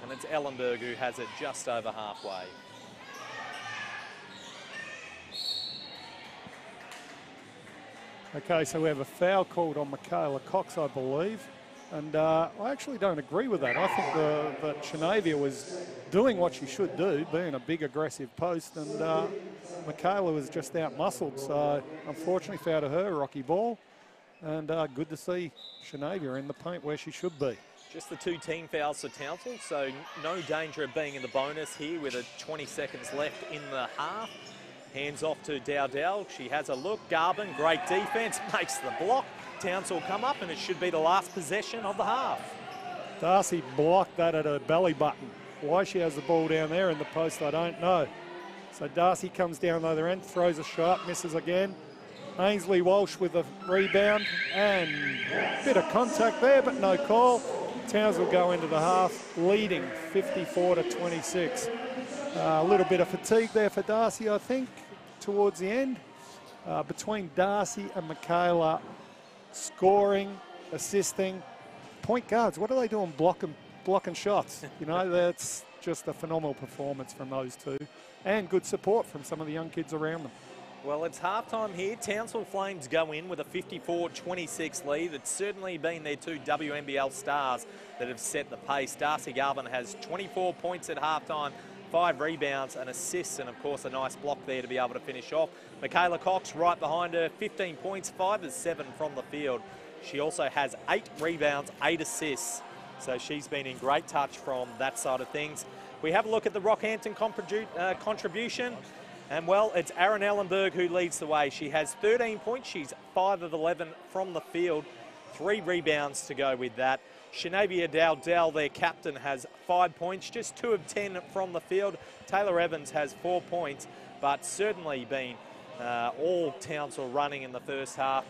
S1: And it's Ellenberg who has it just over halfway.
S2: Okay, so we have a foul called on Michaela Cox, I believe. And I actually don't agree with that. I think that Shanavia was doing what she should do, being a big aggressive post, and Michaela was just out-muscled. So unfortunately foul to her, rocky ball. And good to see Shanavia in the paint where she should be.
S1: Just the 2 team fouls for Townsville, so no danger of being in the bonus here with 20 seconds left in the half. Hands off to Dowdell. She has a look. Garvin, great defense, makes the block. Townsville come up, and it should be the last possession of the half.
S2: Darcy blocked that at her belly button. Why she has the ball down there in the post, I don't know. So Darcy comes down the other end, throws a shot, misses again. Ainsley Walsh with a rebound, and a bit of contact there, but no call. Townsville go into the half, leading 54-26. A little bit of fatigue there for Darcy, I think, towards the end. Between Darcy and Michaela, scoring, assisting, point guards, what are they doing blocking shots? You know, that's just a phenomenal performance from those two, and good support from some of the young kids around them.
S1: Well, it's halftime here. Townsville Flames go in with a 54-26 lead. It's certainly been their 2 WNBL stars that have set the pace. Darcy Garvin has 24 points at halftime, 5 rebounds and assists, and of course a nice block there to be able to finish off. Michaela Cox right behind her, 15 points, 5 of 7 from the field. She also has 8 rebounds, 8 assists, so she's been in great touch from that side of things. We have a look at the Rockhampton contribution, and well, it's Aaron Ellenberg who leads the way. She has 13 points, she's 5 of 11 from the field, 3 rebounds to go with that. Shanavia Dowdell, their captain, has 5 points, just 2 of 10 from the field. Taylor Evans has 4 points, but certainly been all Townsville running in the first half.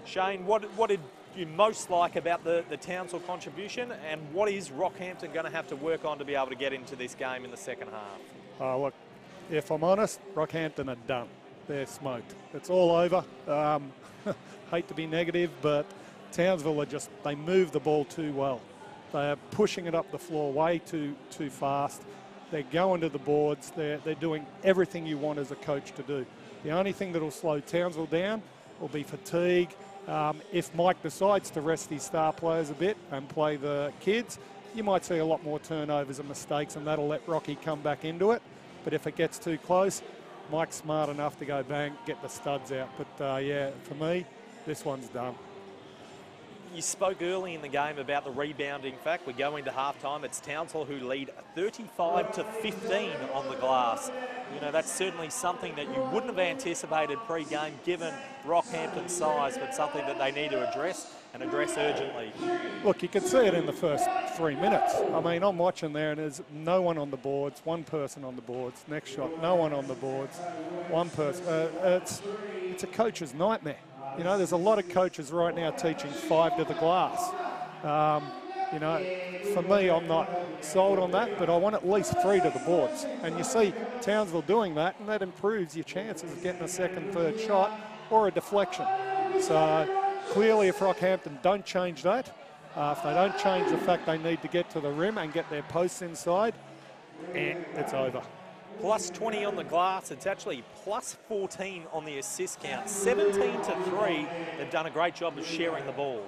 S1: Shane, what did you most like about the Townsville contribution, and what is Rockhampton going to have to work on to be able to get into this game in the second half?
S2: Look, if I'm honest, Rockhampton are done. They're smoked. It's all over. Hate to be negative, but Townsville are just, they move the ball too well. They are pushing it up the floor way too fast. They're going to the boards. They're doing everything you want as a coach to do. The only thing that will slow Townsville down will be fatigue. If Mike decides to rest his star players a bit and play the kids, you might see a lot more turnovers and mistakes, and that'll let Rocky come back into it. But if it gets too close, Mike's smart enough to go bang, get the studs out. But yeah, for me, this one's done.
S1: You spoke early in the game about the rebounding fact. We go into halftime. It's Townsville who lead 35-15 on the glass. You know, that's certainly something that you wouldn't have anticipated pre-game given Rockhampton's size, but something that they need to address and address urgently.
S2: Look, you can see it in the first 3 minutes. I mean, I'm watching there and there's no one on the boards, one person on the boards. Next shot, no one on the boards, one person. It's a coach's nightmare. You know, there's a lot of coaches right now teaching 5 to the glass. You know, for me, I'm not sold on that, but I want at least 3 to the boards. And you see Townsville doing that, and that improves your chances of getting a second, third shot or a deflection. So clearly, if Rockhampton don't change that, if they don't change the fact they need to get to the rim and get their posts inside, it's over.
S1: Plus 20 on the glass. It's actually plus 14 on the assist count. 17-3. They've done a great job of sharing the ball.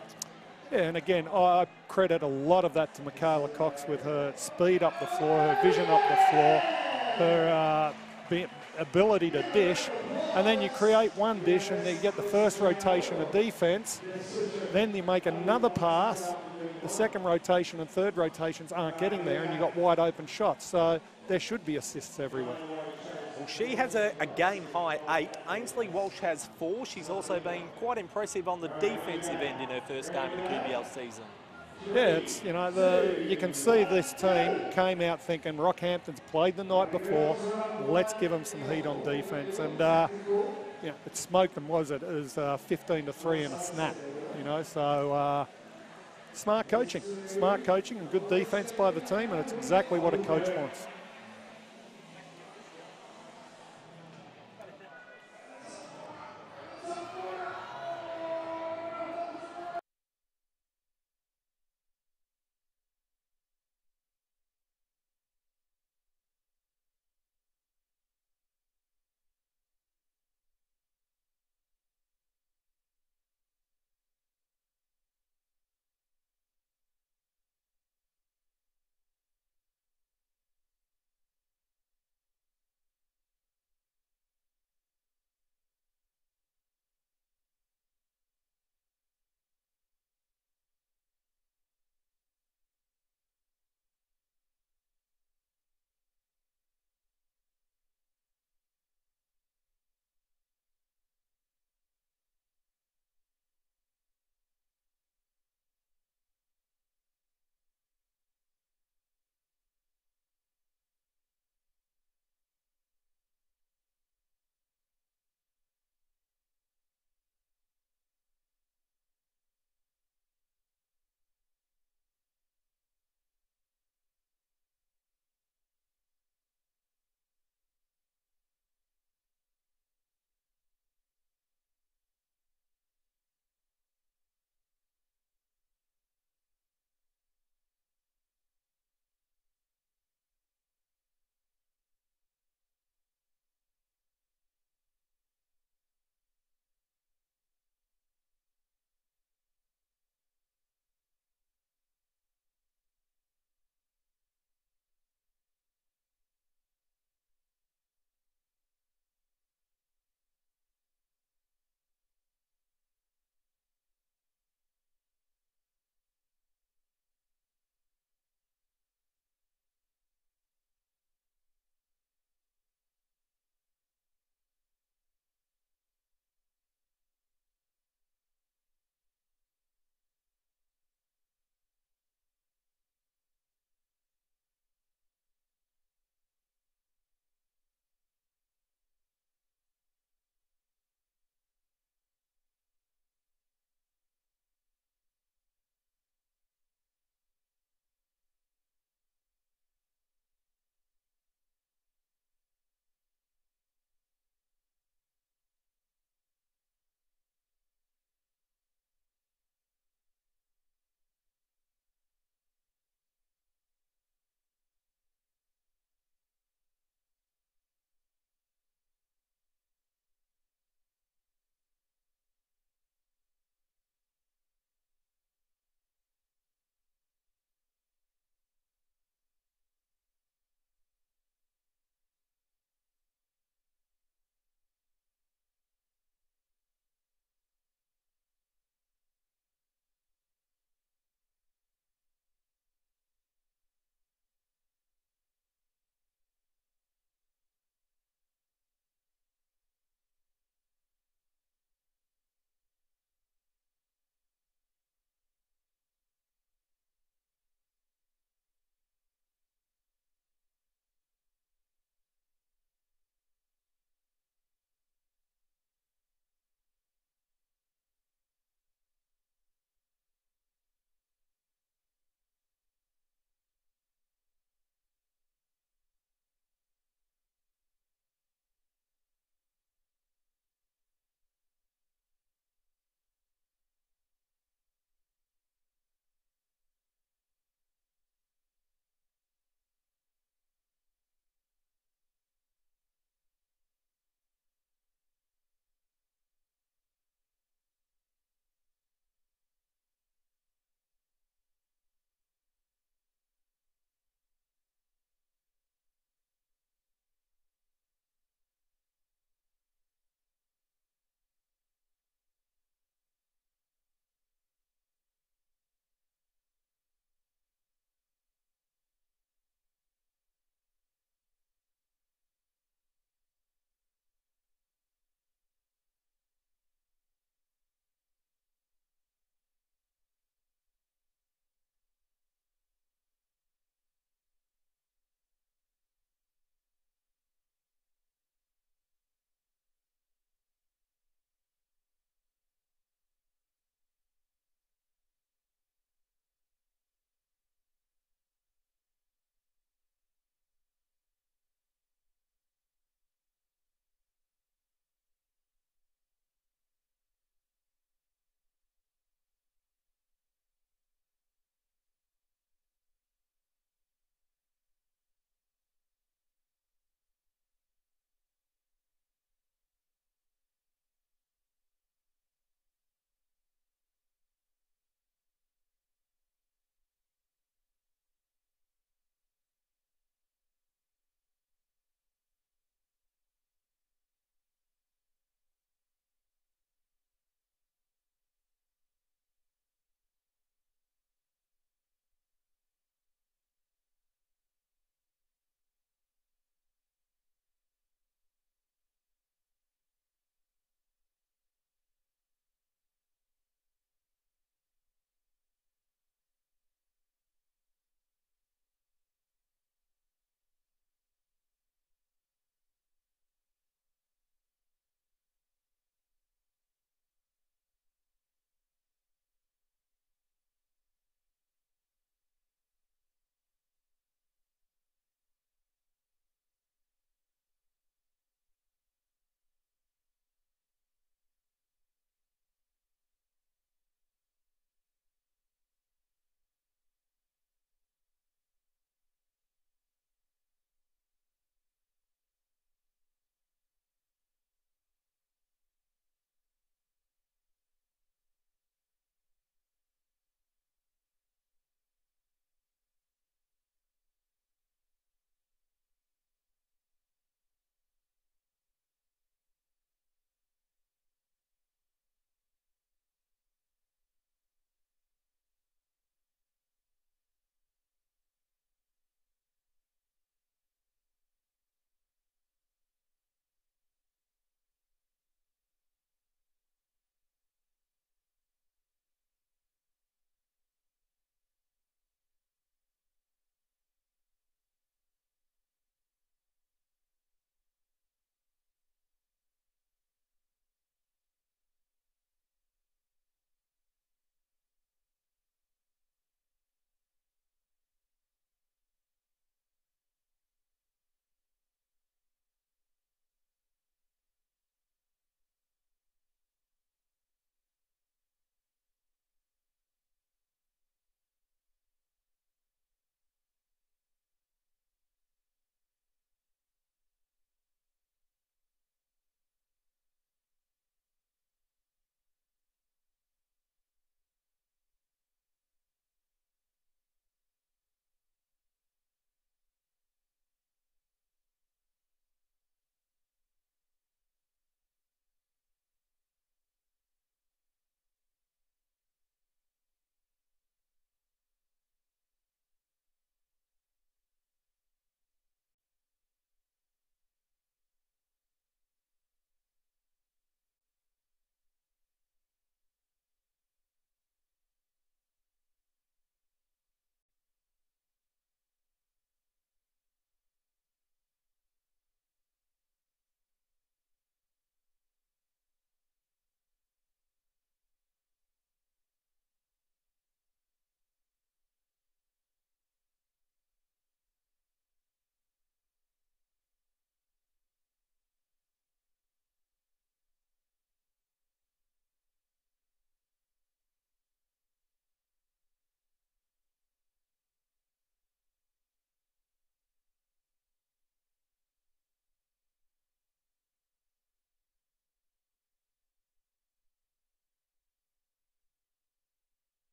S2: Yeah, and again, I credit a lot of that to Michaela Cox with her speed up the floor, her vision up the floor, her ability to dish. And then you create one dish and you get the first rotation of defense. Then you make another pass. The second rotation and third rotations aren't getting there, and you've got wide open shots. So there should be assists everywhere.
S1: Well, she has a game-high 8. Ainsley Walsh has 4. She's also been quite impressive on the defensive end in her first game of the QBL season.
S2: Yeah, it's, you know, you can see this team came out thinking Rockhampton's played the night before, let's give them some heat on defence. And, you know, it smoked them, was it? It was 15-3 in a snap, you know, so smart coaching and good defence by the team, and it's exactly what a coach wants.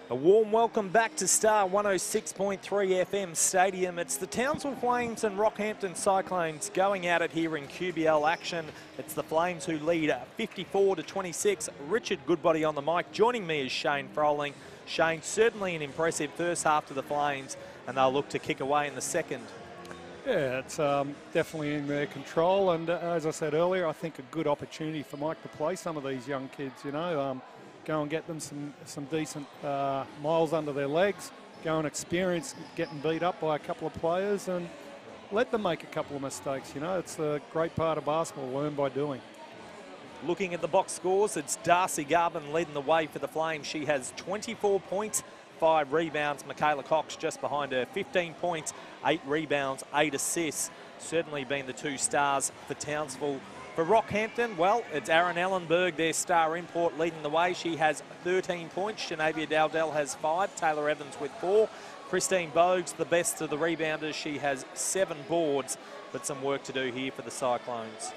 S1: A warm welcome back to Star 106.3 FM Stadium. It's the Townsville Flames and Rockhampton Cyclones going at it here in QBL action. It's the Flames who lead 54-26. Richard Goodbody on the mic. Joining me is Shane Froling. Shane, certainly an impressive first half to the Flames, and they'll look to kick away in the second.
S2: Yeah, it's definitely in their control, and as I said earlier, I think a good opportunity for Mike to play some of these young kids, you know. Go and get them some decent miles under their legs, go and experience getting beat up by a couple of players and let them make a couple of mistakes. You know, it's a great part of basketball, learn by doing.
S1: Looking at the box scores, it's Darcy Garvin leading the way for the Flames. She has 24 points, 5 rebounds. Michaela Cox just behind her, 15 points, 8 rebounds, 8 assists. Certainly been the two stars for Townsville. For Rockhampton, well, it's Aaron Ellenberg, their star import, leading the way. She has 13 points. Shanavia Dowdell has 5. Taylor Evans with 4. Christine Bogues, the best of the rebounders. She has 7 boards, but some work to do here for the Cyclones.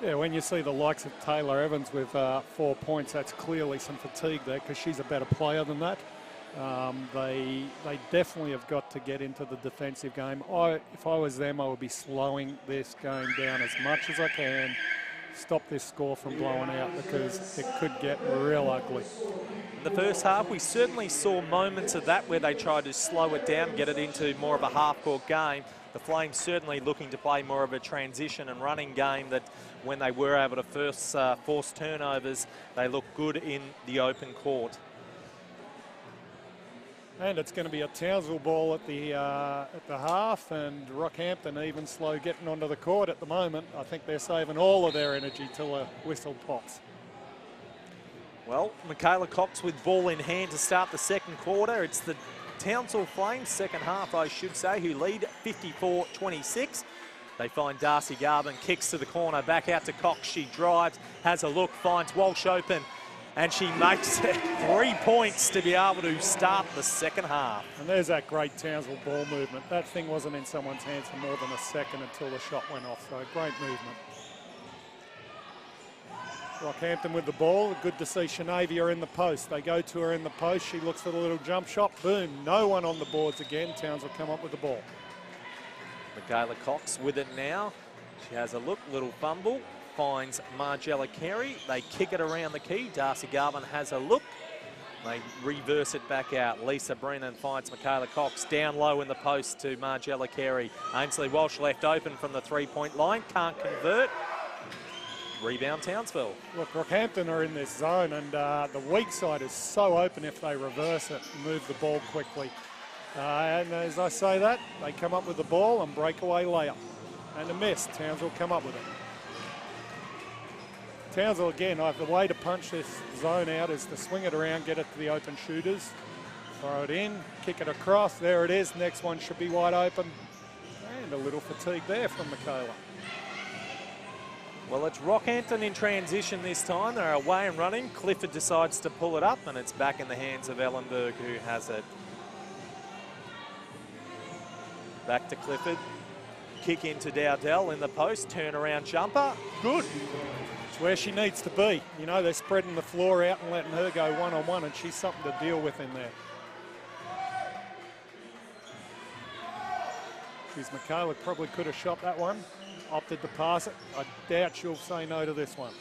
S2: Yeah, when you see the likes of Taylor Evans with 4 points, that's clearly some fatigue there because she's a better player than that. They definitely have got to get into the defensive game. If I was them, I would be slowing this game down as much as I can. Stop this score from blowing out because it could get real ugly.
S1: In the first half, we certainly saw moments of that where they tried to slow it down, get it into more of a half-court game. The Flames certainly looking to play more of a transition and running game that when they were able to first force turnovers, they looked good in the open court.
S2: And it's going to be a Townsville ball at the half, and Rockhampton even slow getting onto the court at the moment. I think they're saving all of their energy till the whistle pops.
S1: Well, Michaela Cox with ball in hand to start the second quarter. It's the Townsville Flames, second half I should say, who lead 54-26. They find Darcy Garvin, kicks to the corner, back out to Cox. She drives, has a look, finds Walsh open, and she makes 3 points to be able to start the second half.
S2: And there's that great Townsville ball movement. That thing wasn't in someone's hands for more than a second until the shot went off, so great movement. Rockhampton with the ball. Good to see Shanavia in the post. They go to her in the post. She looks for the little jump shot. Boom. No one on the boards again. Townsville come up with the ball.
S1: Michaela Cox with it now. She has a look, little fumble. Finds Margella Carey. They kick it around the key. Darcy Garvin has a look. They reverse it back out. Lisa Brennan finds Michaela Cox down low in the post to Margella Carey. Ainsley Walsh left open from the three-point line. Can't convert. Rebound Townsville.
S2: Look, Rockhampton are in this zone, and the weak side is so open if they reverse it and move the ball quickly. And as I say that, they come up with the ball and breakaway layup. And a miss. Townsville come up with it. Townsville, again, the way to punch this zone out is to swing it around, get it to the open shooters, throw it in, kick it across. There it is. Next one should be wide open. And a little fatigue there from Michaela.
S1: Well, it's Rockhampton in transition this time. They're away and running. Clifford decides to pull it up, and it's back in the hands of Ellenberg, who has it. Back to Clifford. Kick into Dowdell in the post. Turnaround jumper. Good.
S2: Where she needs to be. You know, they're spreading the floor out and letting her go one-on-one, and she's something to deal with in there. Geez, Michaela probably could have shot that one, opted to pass it. I doubt she'll say no to this one.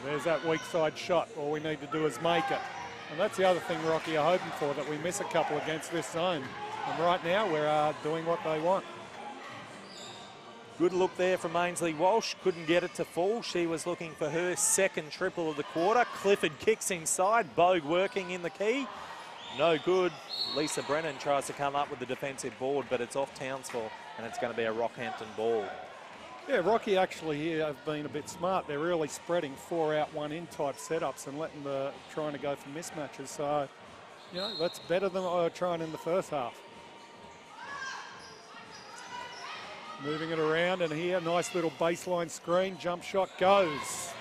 S2: There's that weak side shot. All we need to do is make it. And that's the other thing Rocky are hoping for, that we miss a couple against this zone. And right now we're doing what they want.
S1: Good look there from Ainsley Walsh. Couldn't get it to fall. She was looking for her second triple of the quarter. Clifford kicks inside. Bogue working in the key. No good. Lisa Brennan tries to come up with the defensive board, but it's off Townsville, and it's going to be a Rockhampton ball.
S2: Yeah, Rocky actually here have been a bit smart. They're really spreading 4 out, 1 in type setups and letting trying to go for mismatches. So, you know, that's better than what I was trying in the first half. Moving it around, and here, nice little baseline screen. Jump shot goes.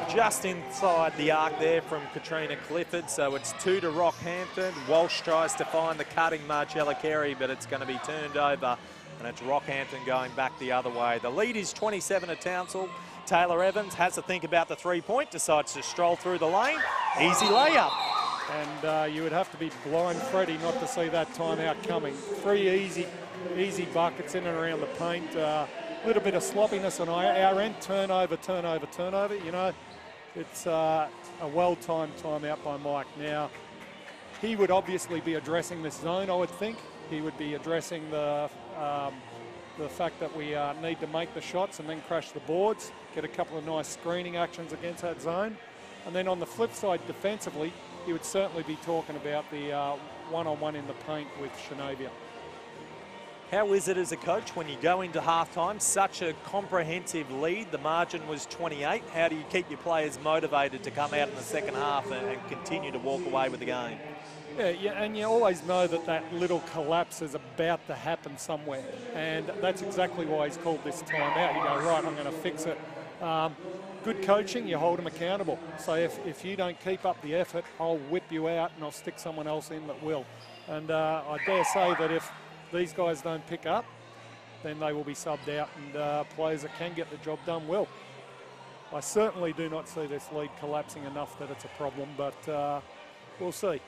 S1: Just inside the arc there from Katrina Clifford, so it's 2 to Rockhampton. Walsh tries to find the cutting Margella Carey, but it's going to be turned over, and it's Rockhampton going back the other way. The lead is 27 to Townsville. Taylor Evans has to think about the 3-point, decides to stroll through the lane. Easy layup.
S2: And you would have to be blind Freddie not to see that timeout coming. 3 easy buckets in and around the paint. A little bit of sloppiness on our end. Turnover. You know, it's a well-timed timeout by Mike. Now, he would obviously be addressing this zone, I would think. He would be addressing the fact that we need to make the shots and then crash the boards, get a couple of nice screening actions against that zone. And then on the flip side, defensively, he would certainly be talking about the one-on-one in the paint with Shanavia.
S1: How is it as a coach when you go into halftime, such a comprehensive lead? The margin was 28. How do you keep your players motivated to come out in the second half and continue to walk away with the game?
S2: Yeah, and you always know that that little collapse is about to happen somewhere. And that's exactly why he's called this timeout. You go, right, I'm going to fix it. Good coaching, you hold them accountable. So if you don't keep up the effort, I'll whip you out and I'll stick someone else in that will. And I dare say that if these guys don't pick up, then they will be subbed out, and players that can get the job done will. I certainly do not see this lead collapsing enough that it's a problem, but we'll see.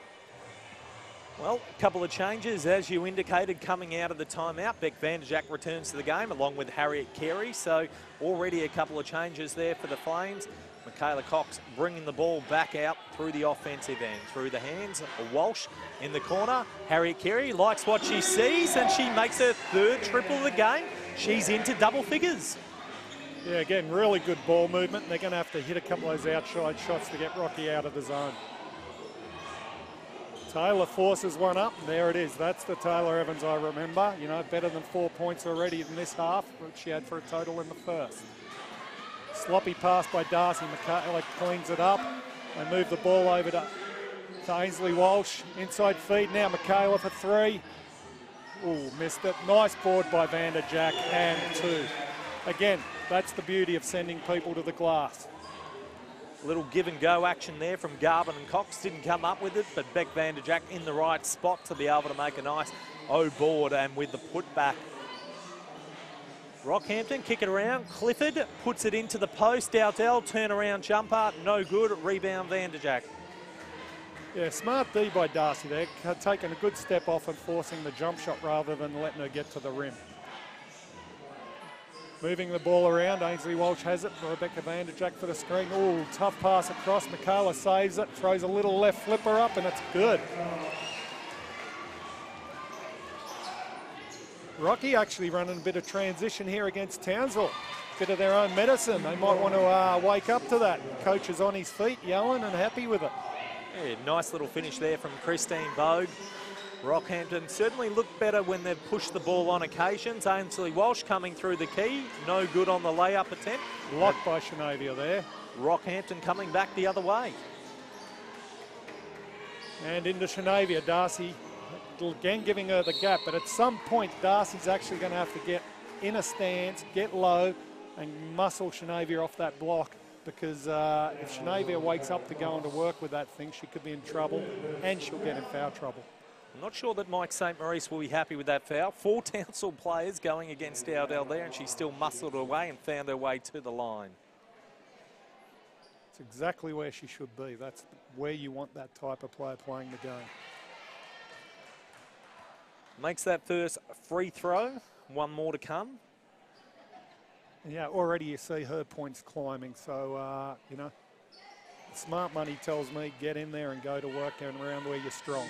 S1: Well, a couple of changes, as you indicated, coming out of the timeout. Beck Vanderjack returns to the game along with Harriet Carey. So already a couple of changes there for the Flames. Michaela Cox bringing the ball back out through the offensive end, through the hands of Walsh in the corner. Harriet Carey likes what she sees, and she makes her 3rd triple of the game. She's into double figures.
S2: Yeah, again, really good ball movement. They're going to have to hit a couple of those outside shots to get Rocky out of the zone. Taylor forces one up. There it is. That's the Taylor Evans I remember. You know, better than 4 points already in this half, which she had for a total in the first. Sloppy pass by Darcy. Michaela cleans it up. They move the ball over to Ainsley Walsh. Inside feed now. Michaela for 3. Ooh, missed it. Nice board by Vanderjack, and 2. Again, that's the beauty of sending people to the glass.
S1: Little give and go action there from Garvin and Cox. Didn't come up with it, but Beck Vanderjack in the right spot to be able to make a nice O-board, and with the putback. Rockhampton kick it around. Clifford puts it into the post. Dowdell turnaround jumper, no good. Rebound Vanderjack.
S2: Yeah, smart D by Darcy there. Taking a good step off and forcing the jump shot rather than letting her get to the rim. Moving the ball around, Ainsley Walsh has it. Rebecca Vanderjack for the screen. Ooh, tough pass across. Michaela saves it, throws a little left flipper up, and it's good. Rocky actually running a bit of transition here against Townsville. Bit of their own medicine. They might want to wake up to that. Coach is on his feet, yelling and happy with it.
S1: Yeah, nice little finish there from Christine Bogue. Rockhampton certainly looked better when they've pushed the ball on occasions. Ainsley Walsh coming through the key. No good on the layup attempt.
S2: Blocked by Shanavia there.
S1: Rockhampton coming back the other way.
S2: And into Shanavia. Darcy again giving her the gap. But at some point, Darcy's actually going to have to get in a stance, get low, and muscle Shanavia off that block. Because if Shanavia wakes up to go on to work with that thing, she could be in trouble, and she'll get in foul trouble.
S1: I'm not sure that Mike St. Maurice will be happy with that foul. 4 Townsville players going against Dowdell there, and she still muscled her way and found her way to the line.
S2: It's exactly where she should be. That's where you want that type of player playing the game.
S1: Makes that first free throw. 1 more to come.
S2: Yeah, already you see her points climbing. So, you know, smart money tells me get in there and go to work and around where you're strong.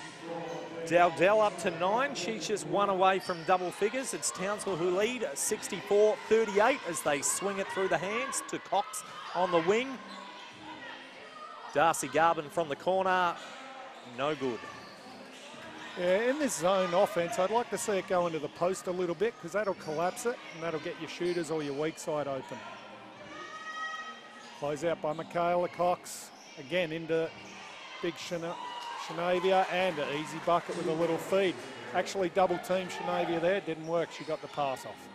S1: Dowdell up to 9. She's just 1 away from double figures. It's Townsville who lead 64-38 as they swing it through the hands to Cox on the wing. Darcy Garvin from the corner. No good.
S2: Yeah, in this zone offense, I'd like to see it go into the post a little bit because that'll collapse it and that'll get your shooters or your weak side open. Close out by Michaela Cox. Again into big Shanavia, and an easy bucket with a little feed. Actually double team Shanavia there, didn't work. She got the pass off.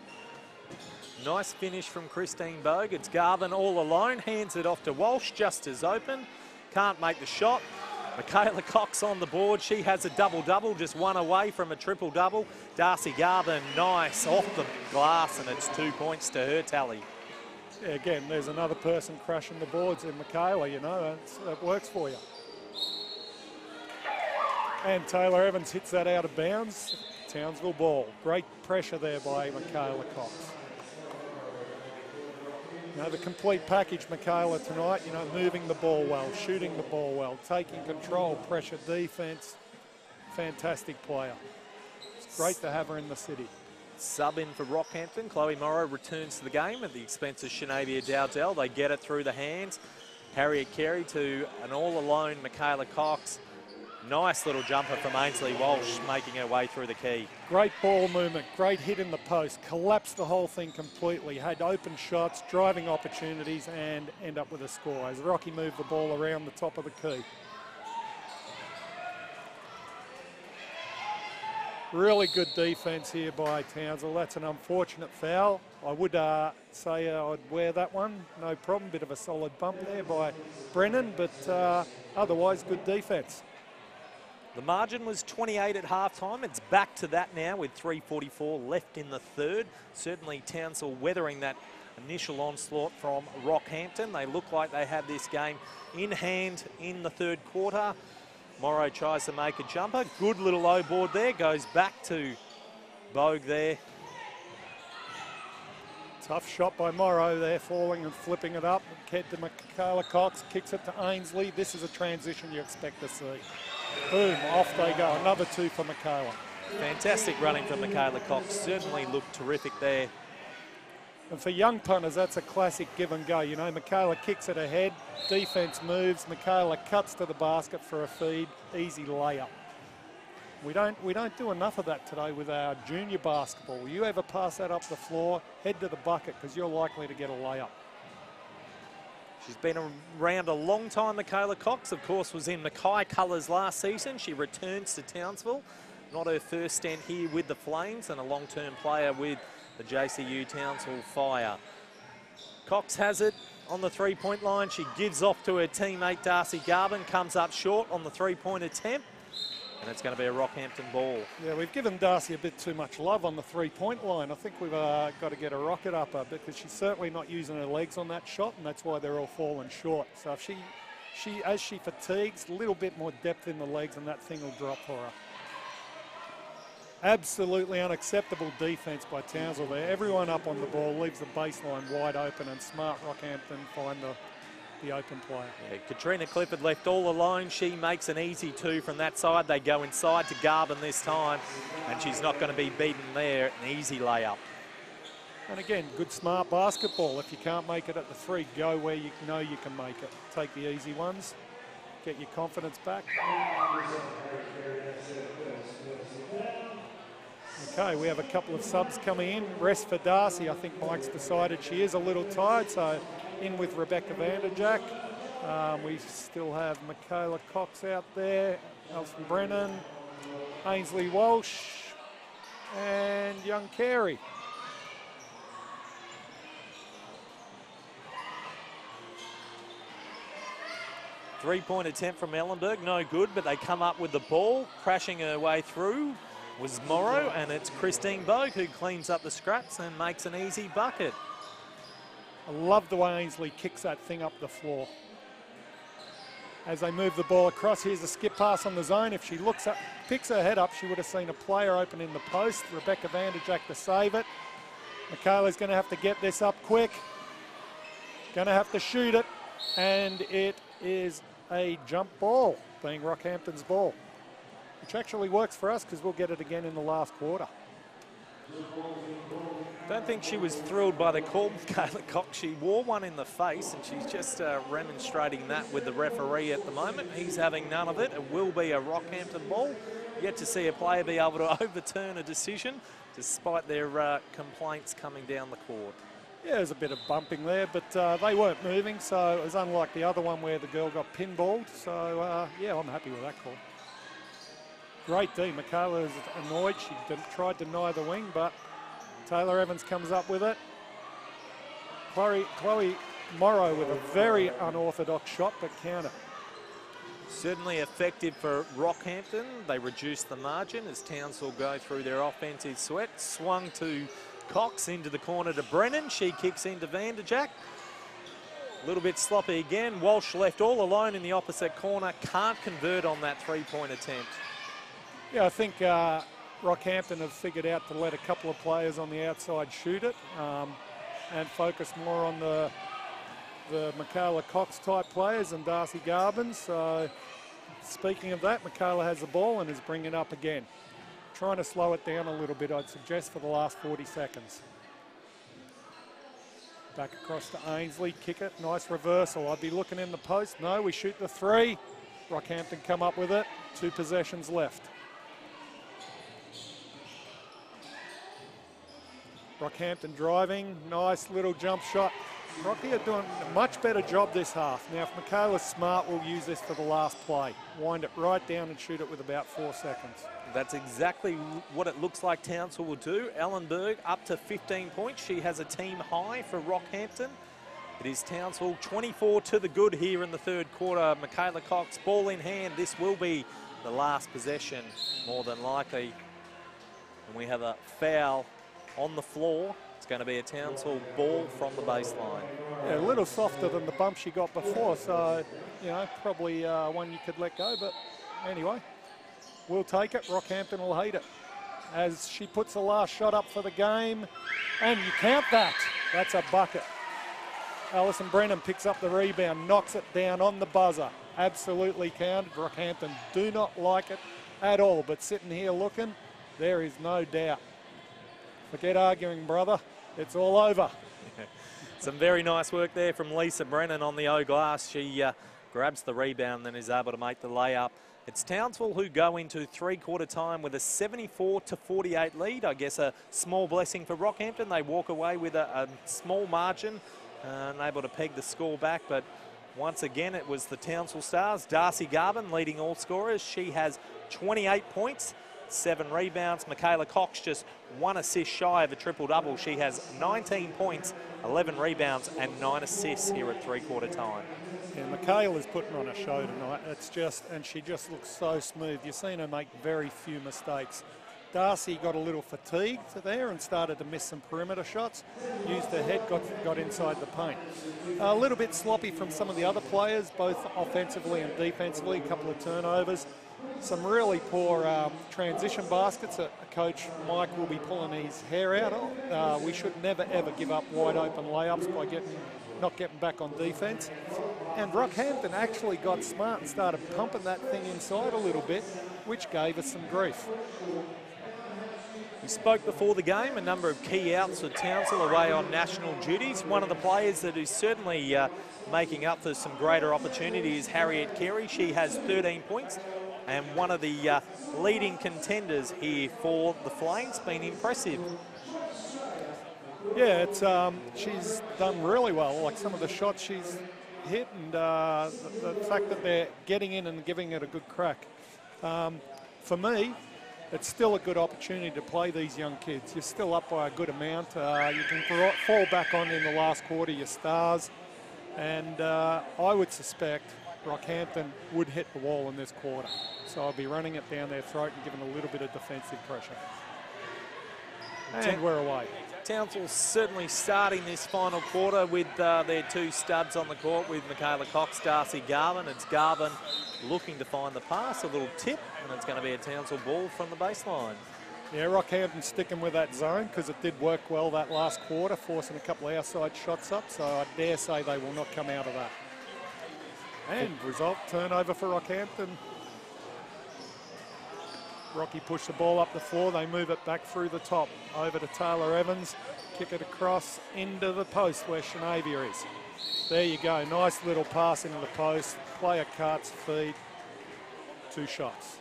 S1: Nice finish from Christine Bogue. It's Garvin all alone, hands it off to Walsh, just as open. Can't make the shot. Michaela Cox on the board. She has a double-double, just 1 away from a triple-double. Darcy Garvin, nice, off the glass, and it's 2 points to her tally.
S2: Again, there's another person crashing the boards in Michaela, you know, it works for you. And Taylor Evans hits that out of bounds. Townsville ball. Great pressure there by Michaela Cox. You know, the complete package, Michaela, tonight, you know, moving the ball well, shooting the ball well, taking control, pressure defense. Fantastic player. It's great to have her in the city.
S1: Sub in for Rockhampton. Chloe Morrow returns to the game at the expense of Shanavia Dowdell. They get it through the hands. Harriet Carey to an all-alone Michaela Cox. Nice little jumper from Ainsley Walsh, making her way through the key.
S2: Great ball movement, great hit in the post, collapsed the whole thing completely, had open shots, driving opportunities, and end up with a score as Rocky moved the ball around the top of the key. Really good defense here by Townsville. That's an unfortunate foul. I would say I'd wear that one, no problem. Bit of a solid bump there by Brennan, but otherwise good defense.
S1: The margin was 28 at halftime. It's back to that now with 3:44 left in the third. Certainly Townsville weathering that initial onslaught from Rockhampton. They look like they have this game in hand in the third quarter. Morrow tries to make a jumper. Good little low board there. Goes back to Bogue there.
S2: Tough shot by Morrow there, falling and flipping it up. Head to Michaela Cox, kicks it to Ainsley. This is a transition you expect to see. Boom, off they go. Another two for Michaela.
S1: Fantastic running from Michaela Cox. Certainly looked terrific there.
S2: And for young punters, that's a classic give and go. You know, Michaela kicks it ahead, defense moves, Michaela cuts to the basket for a feed, easy layup. We don't do enough of that today with our junior basketball. You ever pass that up the floor, head to the bucket because you're likely to get a layup.
S1: She's been around a long time, Michaela Cox. Of course, was in Mackay colours last season. She returns to Townsville. Not her first stint here with the Flames, and a long-term player with the JCU Townsville Fire. Cox has it on the three-point line. She gives off to her teammate Darcy Garvin, comes up short on the three-point attempt, and it's going to be a Rockhampton ball. Yeah,
S2: we've given Darcy a bit too much love on the three-point line. I think we've got to get a rocket up her because she's certainly not using her legs on that shot, and that's why they're all falling short. So if as she fatigues, a little bit more depth in the legs, and that thing will drop for her. Absolutely unacceptable defense by Townsville there. Everyone up on the ball, leaves the baseline wide open, and smart Rockhampton find the open player.
S1: Yeah, Katrina Clifford left all alone. She makes an easy two from that side. They go inside to Garvin this time, and she's not going to be beaten there. An easy layup.
S2: And again, good smart basketball. If you can't make it at the three, go where you know you can make it. Take the easy ones, get your confidence back. Okay, we have a couple of subs coming in. Rest for Darcy. I think Mike's decided she is a little tired, so in with Rebecca Vanderjack. We still have Michaela Cox out there, Alison Brennan, Ainsley Walsh, and young Carey.
S1: Three-point attempt from Ellenberg, no good, but they come up with the ball. Crashing her way through was Morrow, and it's Christine Bogue who cleans up the scraps and makes an easy bucket.
S2: I love the way Ainsley kicks that thing up the floor. As they move the ball across, here's a skip pass on the zone. If she looks up, picks her head up, she would have seen a player open in the post. Rebecca Vanderjack to save it. Michaela's going to have to get this up quick. Going to have to shoot it, and it is a jump ball, being Rockhampton's ball, which actually works for us because we'll get it again in the last quarter.
S1: Don't think she was thrilled by the call, Michaela Cox. She wore one in the face, and she's just remonstrating that with the referee at the moment. He's having none of it. It will be a Rockhampton ball. Yet to see a player be able to overturn a decision despite their complaints coming down the court.
S2: Yeah, there's a bit of bumping there, but they weren't moving, so it was unlike the other one where the girl got pinballed. So, yeah, I'm happy with that call. Great D. Michaela is annoyed. She tried to deny the wing, but Taylor Evans comes up with it. Chloe Morrow with a very unorthodox shot, but counter.
S1: Certainly effective for Rockhampton. They reduce the margin as Townsville go through their offensive sweat. Swung to Cox into the corner to Brennan. She kicks into Vanderjack. A little bit sloppy again. Walsh left all alone in the opposite corner. Can't convert on that three-point attempt.
S2: Yeah, I think Rockhampton have figured out to let a couple of players on the outside shoot it and focus more on the Michaela Cox type players and Darcy Garbin. So speaking of that, Michaela has the ball and is bringing it up again. Trying to slow it down a little bit, I'd suggest, for the last 40 seconds. Back across to Ainsley, kick it, nice reversal. I'd be looking in the post. No, we shoot the three. Rockhampton come up with it. 2 possessions left. Rockhampton driving, nice little jump shot. Rocky are doing a much better job this half. Now, if Michaela's smart, we'll use this for the last play. Wind it right down and shoot it with about 4 seconds.
S1: That's exactly what it looks like Townsville will do. Ellenberg up to 15 points. She has a team high for Rockhampton. It is Townsville 24 to the good here in the third quarter. Michaela Cox, ball in hand. This will be the last possession, more than likely. And we have a foul on the floor. It's going to be a Townsville ball from the baseline.
S2: Yeah, a little softer than the bump she got before, so, you know, probably one you could let go, but anyway, we'll take it. Rockhampton will hate it. As she puts the last shot up for the game, and you count that. That's a bucket. Alison Brennan picks up the rebound, knocks it down on the buzzer. Absolutely counted. Rockhampton do not like it at all, but sitting here looking, there is no doubt. Forget arguing, brother. It's all over.
S1: Some very nice work there from Lisa Brennan on the O glass. She grabs the rebound and then is able to make the layup. It's Townsville who go into three-quarter time with a 74-48 lead. I guess a small blessing for Rockhampton. They walk away with a small margin and able to peg the score back. But once again, it was the Townsville Stars. Darcy Garbin leading all scorers. She has 28 points. 7 rebounds. Michaela Cox just 1 assist shy of a triple-double. She has 19 points, 11 rebounds and 9 assists here at three-quarter time.
S2: Yeah, Michaela's putting on a show tonight. It's just, and she just looks so smooth. You've seen her make very few mistakes. Darcy got a little fatigued there and started to miss some perimeter shots. Used her head, got inside the paint. A little bit sloppy from some of the other players, both offensively and defensively. A couple of turnovers. Some really poor transition baskets that Coach Mike will be pulling his hair out of. We should never, ever give up wide open layups by not getting back on defence. And Rockhampton actually got smart and started pumping that thing inside a little bit, which gave us some grief.
S1: We spoke before the game, a number of key outs for Townsville away on national duties. One of the players that is certainly making up for some greater opportunity is Harriet Carey. She has 13 points. And one of the leading contenders here for the Flames, been impressive.
S2: Yeah, it's she's done really well. Like some of the shots she's hit, and the fact that they're getting in and giving it a good crack. For me, it's still a good opportunity to play these young kids. You're still up by a good amount. You can fall back on in the last quarter your stars, and I would suspect Rockhampton would hit the wall in this quarter. So I'll be running it down their throat and giving a little bit of defensive pressure. And we're away.
S1: Townsville certainly starting this final quarter with their 2 studs on the court with Michaela Cox, Darcy Garvin. It's Garvin looking to find the pass, a little tip, and it's going to be a Townsville ball from the baseline.
S2: Yeah, Rockhampton sticking with that zone because it did work well that last quarter, forcing a couple of outside shots up, so I dare say they will not come out of that. And result, turnover for Rockhampton. Rocky pushed the ball up the floor. They move it back through the top. Over to Taylor Evans. Kick it across into the post where Shanavia is. There you go. Nice little pass into the post. Player cuts, feet. 2 shots.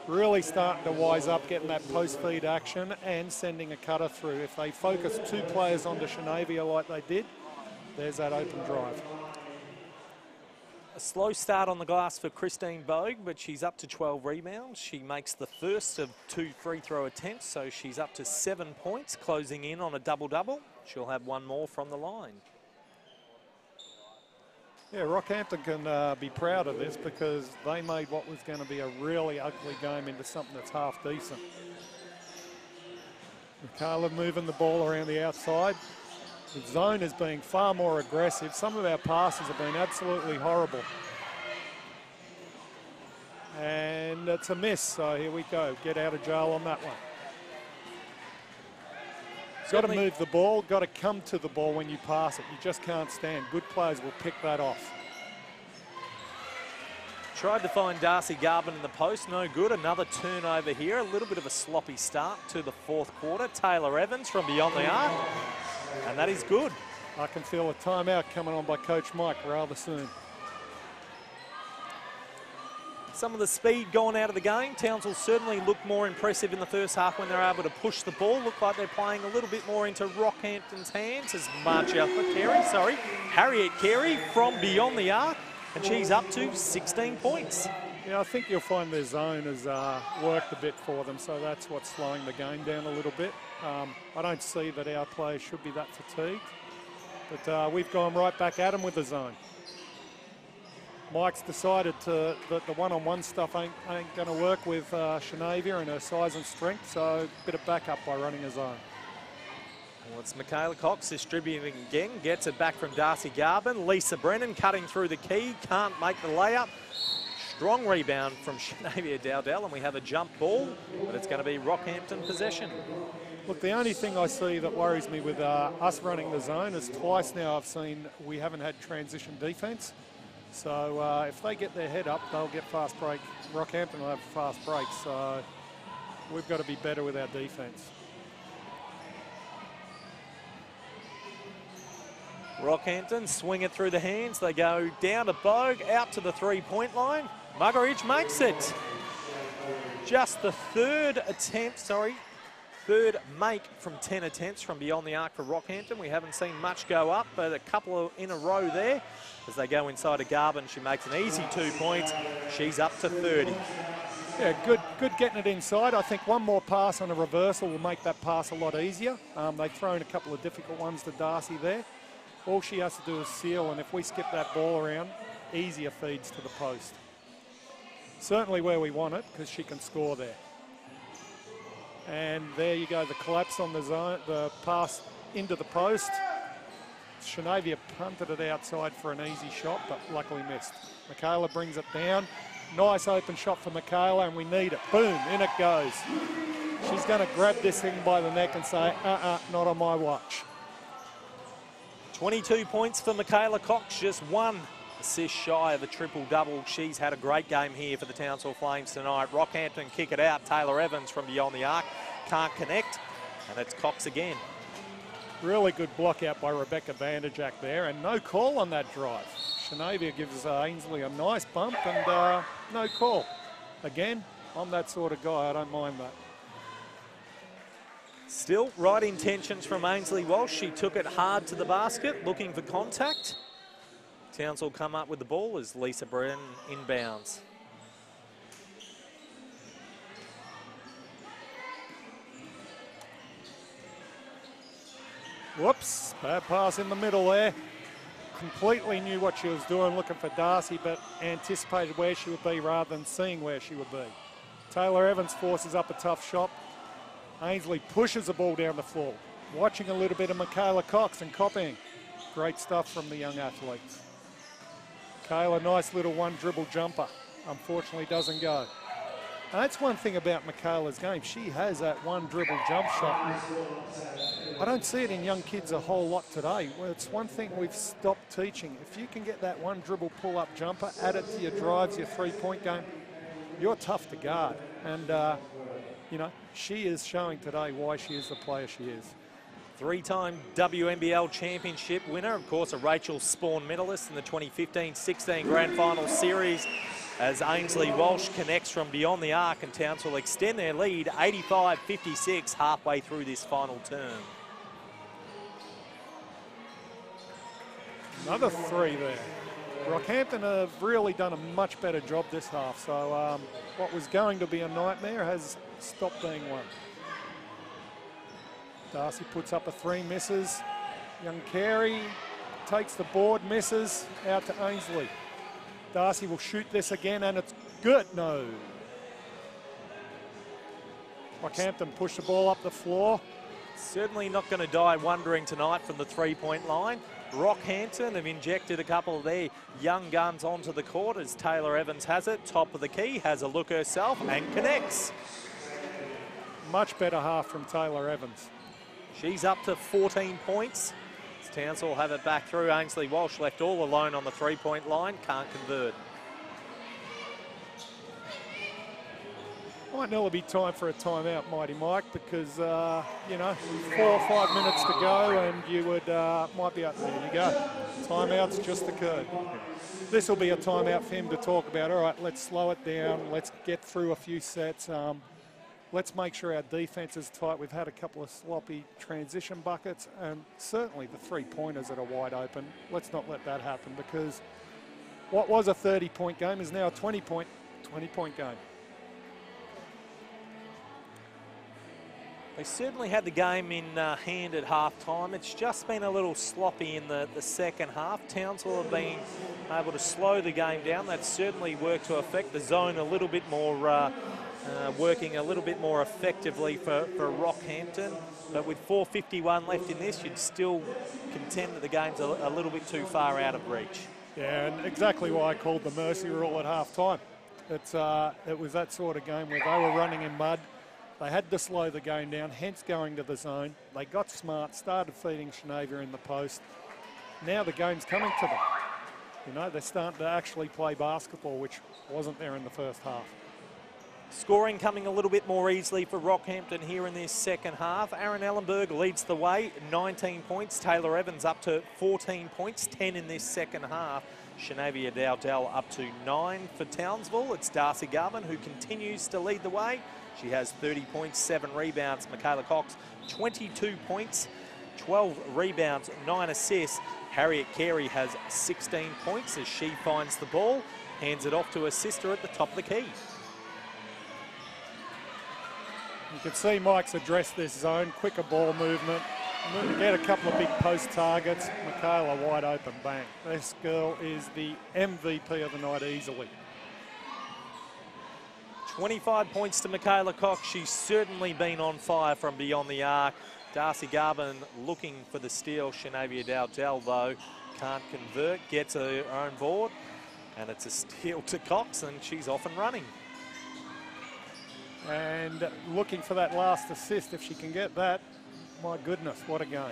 S2: Really starting to wise up, getting that post feed action and sending a cutter through. If they focus 2 players onto Shanavia like they did, there's that open drive.
S1: A slow start on the glass for Christine Bogue, but she's up to 12 rebounds. She makes the first of 2 free throw attempts, so she's up to 7 points, closing in on a double-double. She'll have 1 more from the line.
S2: Yeah, Rockhampton can be proud of this because they made what was going to be a really ugly game into something that's half decent. Michaela moving the ball around the outside. The zone is being far more aggressive. Some of our passes have been absolutely horrible. And it's a miss, so here we go. Get out of jail on that one. Got to move the ball, got to come to the ball when you pass it. You just can't stand. Good players will pick that off.
S1: Tried to find Darcy Garvin in the post, no good. Another turnover here, a little bit of a sloppy start to the fourth quarter. Taylor Evans from beyond the arc, and that is good.
S2: I can feel a timeout coming on by Coach Mike rather soon.
S1: Some of the speed gone out of the game. Townsville certainly looked more impressive in the first half when they're able to push the ball. Looked like they're playing a little bit more into Rockhampton's hands as Harriet Carey from beyond the arc, and she's up to 16 points.
S2: Yeah, I think you'll find their zone has worked a bit for them, so that's what's slowing the game down a little bit. I don't see that our players should be that fatigued, but we've gone right back at them with the zone. Mike's decided that the one-on-one stuff ain't going to work with Shanavia and her size and strength, so a bit of backup by running a zone.
S1: Well, it's Michaela Cox distributing again, gets it back from Darcy Garvin. Lisa Brennan cutting through the key, can't make the layup. Strong rebound from Shanavia Dowdell, and we have a jump ball, but it's going to be Rockhampton possession.
S2: Look, the only thing I see that worries me with us running the zone is twice now I've seen we haven't had transition defence. So if they get their head up, they'll get fast break. Rockhampton will have fast breaks, so we've got to be better with our defence.
S1: Rockhampton swing it through the hands. They go down to Bogue, out to the three-point line. Muggeridge makes it. Just the third make from 10 attempts from beyond the arc for Rockhampton. We haven't seen much go up, but a couple in a row there. As they go inside to Garvin, she makes an easy 2 points. She's up to 30.
S2: Yeah, good getting it inside. I think one more pass on a reversal will make that pass a lot easier. They've thrown a couple of difficult ones to Darcy there. All she has to do is seal, and if we skip that ball around, easier feeds to the post. Certainly where we want it, because she can score there. And there you go, the collapse on the zone, the pass into the post. Shanavia punted it outside for an easy shot, but luckily missed. Michaela brings it down. Nice open shot for Michaela, and we need it. Boom, in it goes. She's going to grab this thing by the neck and say, not on my watch.
S1: 22 points for Michaela Cox, just one assist shy of a triple-double. She's had a great game here for the Townsville Flames tonight. Rockhampton kick it out. Taylor Evans from beyond the arc can't connect, and it's Cox again.
S2: Really good block out by Rebecca Vanderjack there, and no call on that drive. Shanavia gives Ainsley a nice bump, and no call. Again, I'm that sort of guy. I don't mind that.
S1: Still, right intentions from Ainsley Walsh. She took it hard to the basket, looking for contact. Townsville come up with the ball as Lisa Brennan inbounds.
S2: Whoops, bad pass in the middle there. Completely knew what she was doing, looking for Darcy, but anticipated where she would be rather than seeing where she would be. Taylor Evans forces up a tough shot. Ainsley pushes the ball down the floor. Watching a little bit of Michaela Cox and copying. Great stuff from the young athletes. Michaela, nice little one dribble jumper. Unfortunately doesn't go. And that's one thing about Michaela's game. She has that one dribble jump shot. I don't see it in young kids a whole lot today. Well, it's one thing we've stopped teaching. If you can get that one dribble pull-up jumper, add it to your drives, your three-point game, you're tough to guard. And, you know, she is showing today why she is the player she is.
S1: Three-time WNBL championship winner, of course, a Rachel Spawn medalist in the 2015-16 Grand Final Series, as Ainsley Walsh connects from beyond the arc, and Townsville extend their lead 85-56 halfway through this final term.
S2: Another three there. Rockhampton have really done a much better job this half, so what was going to be a nightmare has stopped being one. Darcy puts up a three, misses. Young Carey takes the board, misses, out to Ainsley. Darcy will shoot this again, and it's good. No. Rockhampton push the ball up the floor.
S1: Certainly not going to die wondering tonight from the three-point line. Rockhampton have injected a couple of their young guns onto the court as Taylor Evans has it. Top of the key, has a look herself and connects.
S2: Much better half from Taylor Evans.
S1: She's up to 14 points. As Townsville have it back through. Ainsley Walsh left all alone on the three-point line. Can't convert.
S2: Might nearly be time for a timeout, Mighty Mike, because, you know, 4 or 5 minutes to go and you would, might be up there. You go. Timeout's just occurred. This will be a timeout for him to talk about. All right, let's slow it down. Let's get through a few sets. Let's make sure our defense is tight. We've had a couple of sloppy transition buckets and certainly the three-pointers that are wide open. Let's not let that happen because what was a 30-point game is now a 20-point game.
S1: They certainly had the game in hand at half-time. It's just been a little sloppy in the second half. Townsville have been able to slow the game down. That's certainly worked to affect the zone a little bit more, working a little bit more effectively for Rockhampton. But with 4:51 left in this, you'd still contend that the game's a little bit too far out of reach.
S2: Yeah, and exactly why I called the mercy rule at half-time. It was that sort of game where they were running in mud. They had to slow the game down, hence going to the zone. They got smart, started feeding Schneider in the post. Now the game's coming to them. You know, they're starting to actually play basketball, which wasn't there in the first half.
S1: Scoring coming a little bit more easily for Rockhampton here in this second half. Aaron Ellenberg leads the way, 19 points. Taylor Evans up to 14 points, 10 in this second half. Shanavia Dowdell up to 9 for Townsville. It's Darcy Garvin who continues to lead the way. She has 30 points, 7 rebounds. Michaela Cox, 22 points, 12 rebounds, 9 assists. Harriet Carey has 16 points as she finds the ball, hands it off to her sister at the top of the key.
S2: You can see Mike's addressed this zone, quicker ball movement, get a couple of big post targets. Michaela wide open, bang. This girl is the MVP of the night easily.
S1: 25 points to Michaela Cox. She's certainly been on fire from beyond the arc. Darcy Garvin looking for the steal. Shanavia Dowdell, though, can't convert, gets her own board, and it's a steal to Cox, and she's off and running.
S2: And looking for that last assist. If she can get that, my goodness, what a game.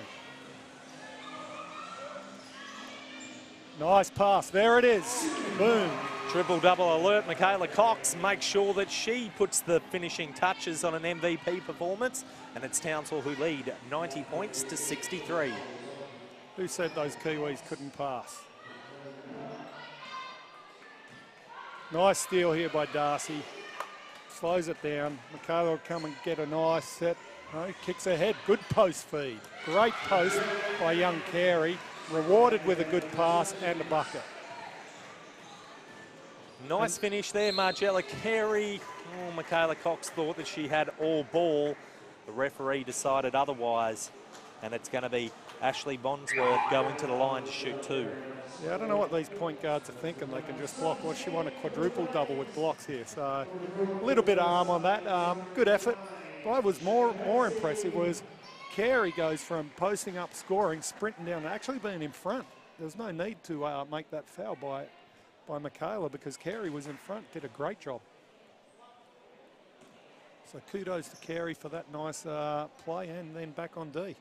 S2: Nice pass, there it is, boom.
S1: Triple-double alert, Michaela Cox makes sure that she puts the finishing touches on an MVP performance, and it's Townsville who lead 90 points to 63.
S2: Who said those Kiwis couldn't pass? Nice steal here by Darcy. Slows it down. Michaela will come and get a nice set. No, kicks ahead, good post feed. Great post by young Carey, rewarded with a good pass and a bucket.
S1: Nice finish there, Margella Carey. Oh, Michaela Cox thought that she had all ball. The referee decided otherwise, and it's going to be Ashley Bondsworth going to the line to shoot 2.
S2: Yeah, I don't know what these point guards are thinking. They can just block. Well, she won a quadruple double with blocks here, so a little bit of arm on that. Good effort. What was more impressive was Carey goes from posting up, scoring, sprinting down, and actually being in front. There's no need to make that foul by Michaela because Carey was in front, did a great job. So kudos to Carey for that nice play, and then back on D.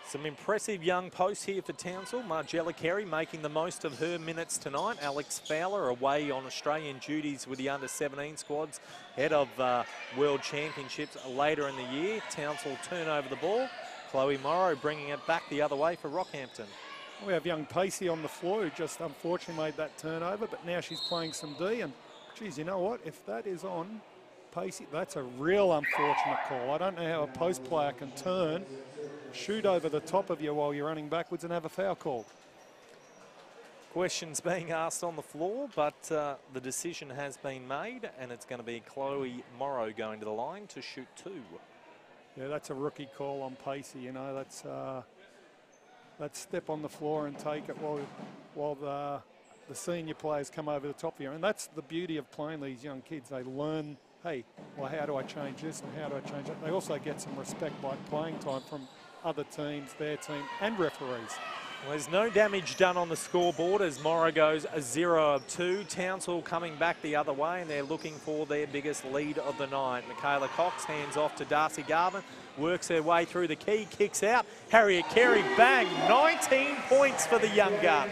S1: Some impressive young posts here for Townsville. Margella Carey making the most of her minutes tonight. Alex Fowler away on Australian duties with the under-17 squads, head of World Championships later in the year. Townsville turn over the ball. Chloe Morrow bringing it back the other way for Rockhampton.
S2: We have young Pacey on the floor who just unfortunately made that turnover, but now she's playing some D, and geez, you know what? If that is on Pacey, that's a real unfortunate call. I don't know how a post player can turn, shoot over the top of you while you're running backwards and have a foul called.
S1: Questions being asked on the floor, but the decision has been made, and it's going to be Chloe Morrow going to the line to shoot 2.
S2: Yeah, that's a rookie call on Pacey, you know, that's step on the floor and take it while the senior players come over the top of you. And that's the beauty of playing these young kids. They learn hey, well, how do I change this and how do I change that? They also get some respect by playing time from other teams, their team, and referees.
S1: Well, there's no damage done on the scoreboard as Morrow goes a 0 of 2. Townsville coming back the other way, and they're looking for their biggest lead of the night. Michaela Cox hands off to Darcy Garvin, works her way through the key, kicks out. Harriet Carey, bang, 19 points for the young gun.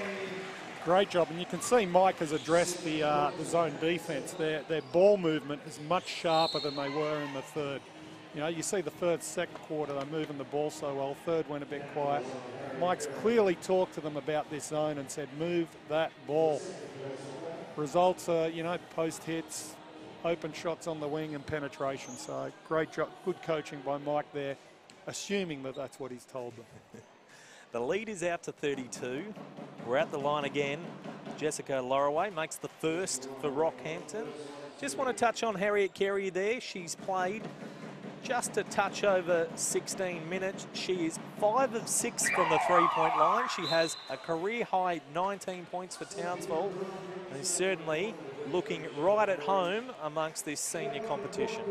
S2: Great job, and you can see Mike has addressed the zone defence. Their ball movement is much sharper than they were in the third. You know, you see the first, second quarter, they're moving the ball so well. Third went a bit quiet. Mike's clearly talked to them about this zone and said, move that ball. Results are, you know, post hits, open shots on the wing and penetration. So great job, good coaching by Mike there, assuming that that's what he's told them.
S1: The lead is out to 32. We're at the line again. Jessica Lorraway makes the first for Rockhampton. Just want to touch on Harriet Carey there. She's played just a touch over 16 minutes. She is 5 of 6 from the three-point line. She has a career-high 19 points for Townsville and is certainly looking right at home amongst this senior competition.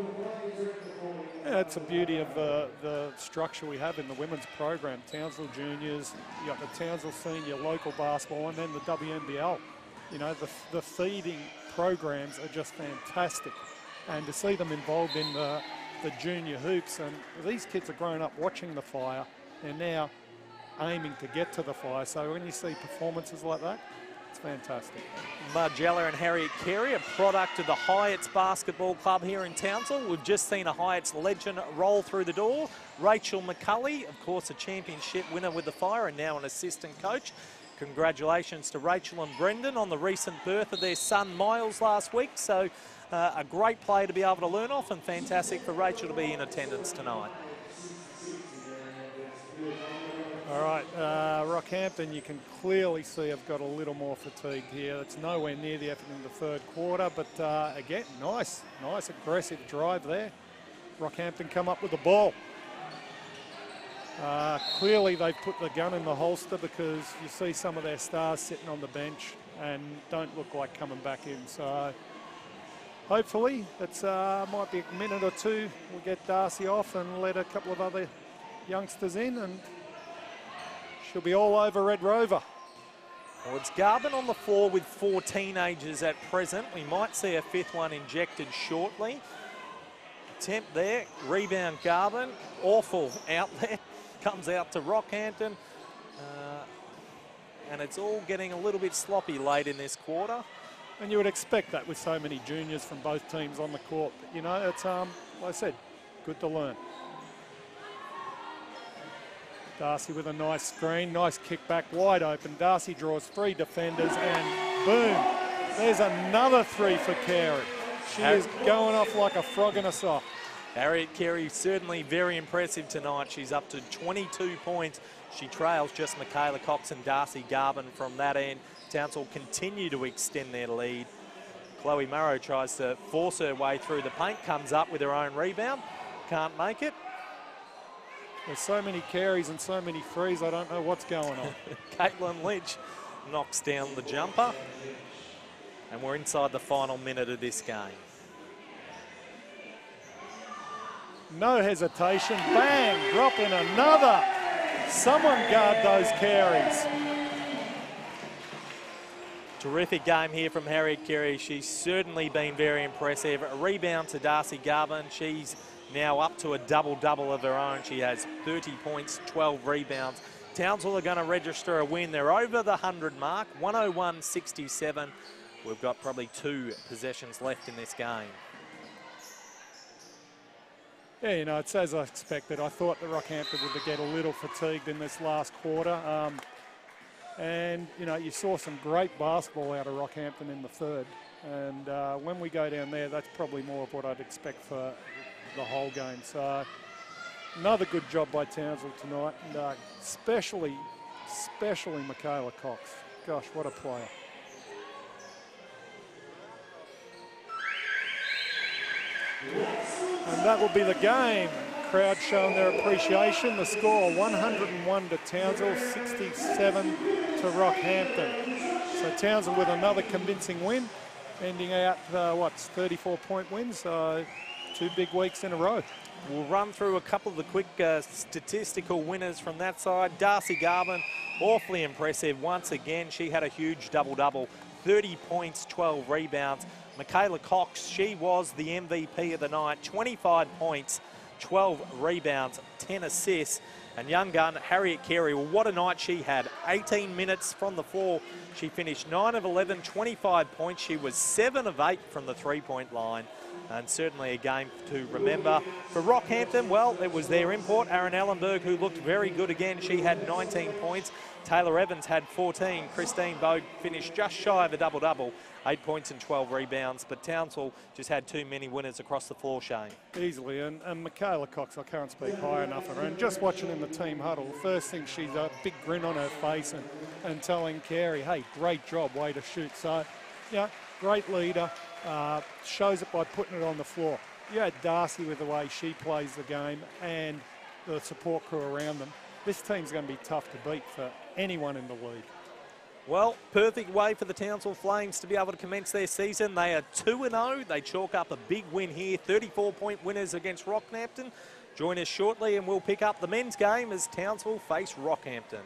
S2: Yeah, that's the beauty of the structure we have in the women's program. Townsville Juniors, you got the Townsville Senior local basketball, and then the WNBL. You know, the feeding programs are just fantastic. And to see them involved in the junior hoops, and these kids are growing up watching the Fire. They're now aiming to get to the Fire. So when you see performances like that, it's fantastic.
S1: Margella and Harriet Carey, a product of the Hyatts Basketball Club here in Townsville. We've just seen a Hyatts legend roll through the door. Rachel McCulley, of course, a championship winner with the Fire and now an assistant coach. Congratulations to Rachel and Brendan on the recent birth of their son Miles last week. So a great player to be able to learn off, and fantastic for Rachel to be in attendance tonight.
S2: All right, Rockhampton, you can clearly see I've got a little more fatigue here. It's nowhere near the effort in the third quarter, but again, nice aggressive drive there. Rockhampton come up with the ball. Clearly they've put the gun in the holster because you see some of their stars sitting on the bench and don't look like coming back in. So hopefully it's might be a minute or two. We'll get Darcy off and let a couple of other youngsters in, and she'll be all over Red Rover.
S1: Well, it's Garvin on the floor with 4 teenagers at present. We might see a 5th one injected shortly. Attempt there, rebound Garvin, awful outlet. Comes out to Rockhampton, and it's all getting a little bit sloppy late in this quarter.
S2: And you would expect that with so many juniors from both teams on the court. But, you know, it's, like I said, good to learn. Darcy with a nice screen, nice kick back, wide open. Darcy draws 3 defenders, and boom, there's another 3 for Carey. She is going off like a frog in a sock.
S1: Harriet Carey certainly very impressive tonight. She's up to 22 points. She trails just Michaela Cox and Darcy Garvin from that end. Townsville continue to extend their lead. Chloe Murrow tries to force her way through the paint, comes up with her own rebound, can't make it.
S2: There's so many carries and so many threes, I don't know what's going on.
S1: Caitlin Lynch knocks down the jumper, and we're inside the final minute of this game.
S2: No hesitation, bang, drop in another. Someone guard those carries.
S1: Terrific game here from Harriet Carey. She's certainly been very impressive. A rebound to Darcy Garvin. She's now up to a double-double of her own. She has 30 points, 12 rebounds. Townsville are going to register a win. They're over the 100 mark, 101-67. We've got probably 2 possessions left in this game.
S2: Yeah, you know, it's as I expected. I thought that Rockhampton would get a little fatigued in this last quarter. And, you know, you saw some great basketball out of Rockhampton in the third. And when we go down there, that's probably more of what I'd expect for the whole game. So another good job by Townsville tonight. And especially Michaela Cox. Gosh, what a player. And that will be the game. Crowd showing their appreciation. The score 101 to Townsville, 67 to Rockhampton. So Townsville with another convincing win. ending out, 34-point wins. 2 big weeks in a row.
S1: We'll run through a couple of the quick statistical winners from that side. Darcy Garvin, awfully impressive. Once again, she had a huge double-double. 30 points, 12 rebounds. Michaela Cox, she was the MVP of the night. 25 points, 12 rebounds, 10 assists. And young gun, Harriet Carey, well, what a night she had. 18 minutes from the floor. She finished 9 of 11, 25 points. She was 7 of 8 from the three-point line. And certainly a game to remember. For Rockhampton, well, it was their import, Aaron Ellenberg, who looked very good again. She had 19 points. Taylor Evans had 14. Christine Bogue finished just shy of a double-double, 8 points and 12 rebounds. But Townsville just had too many winners across the floor, Shane.
S2: Easily, and Michaela Cox, I can't speak high enough of her. And just watching in the team huddle, first thing, she's a big grin on her face and telling Carey, hey, great job, way to shoot. So, yeah, great leader. Shows it by putting it on the floor. You had Darcy with the way she plays the game and the support crew around them. This team's going to be tough to beat for anyone in the league.
S1: Well, perfect way for the Townsville Flames to be able to commence their season. They are 2-0. They chalk up a big win here, 34-point winners against Rockhampton. Join us shortly and we'll pick up the men's game as Townsville face Rockhampton.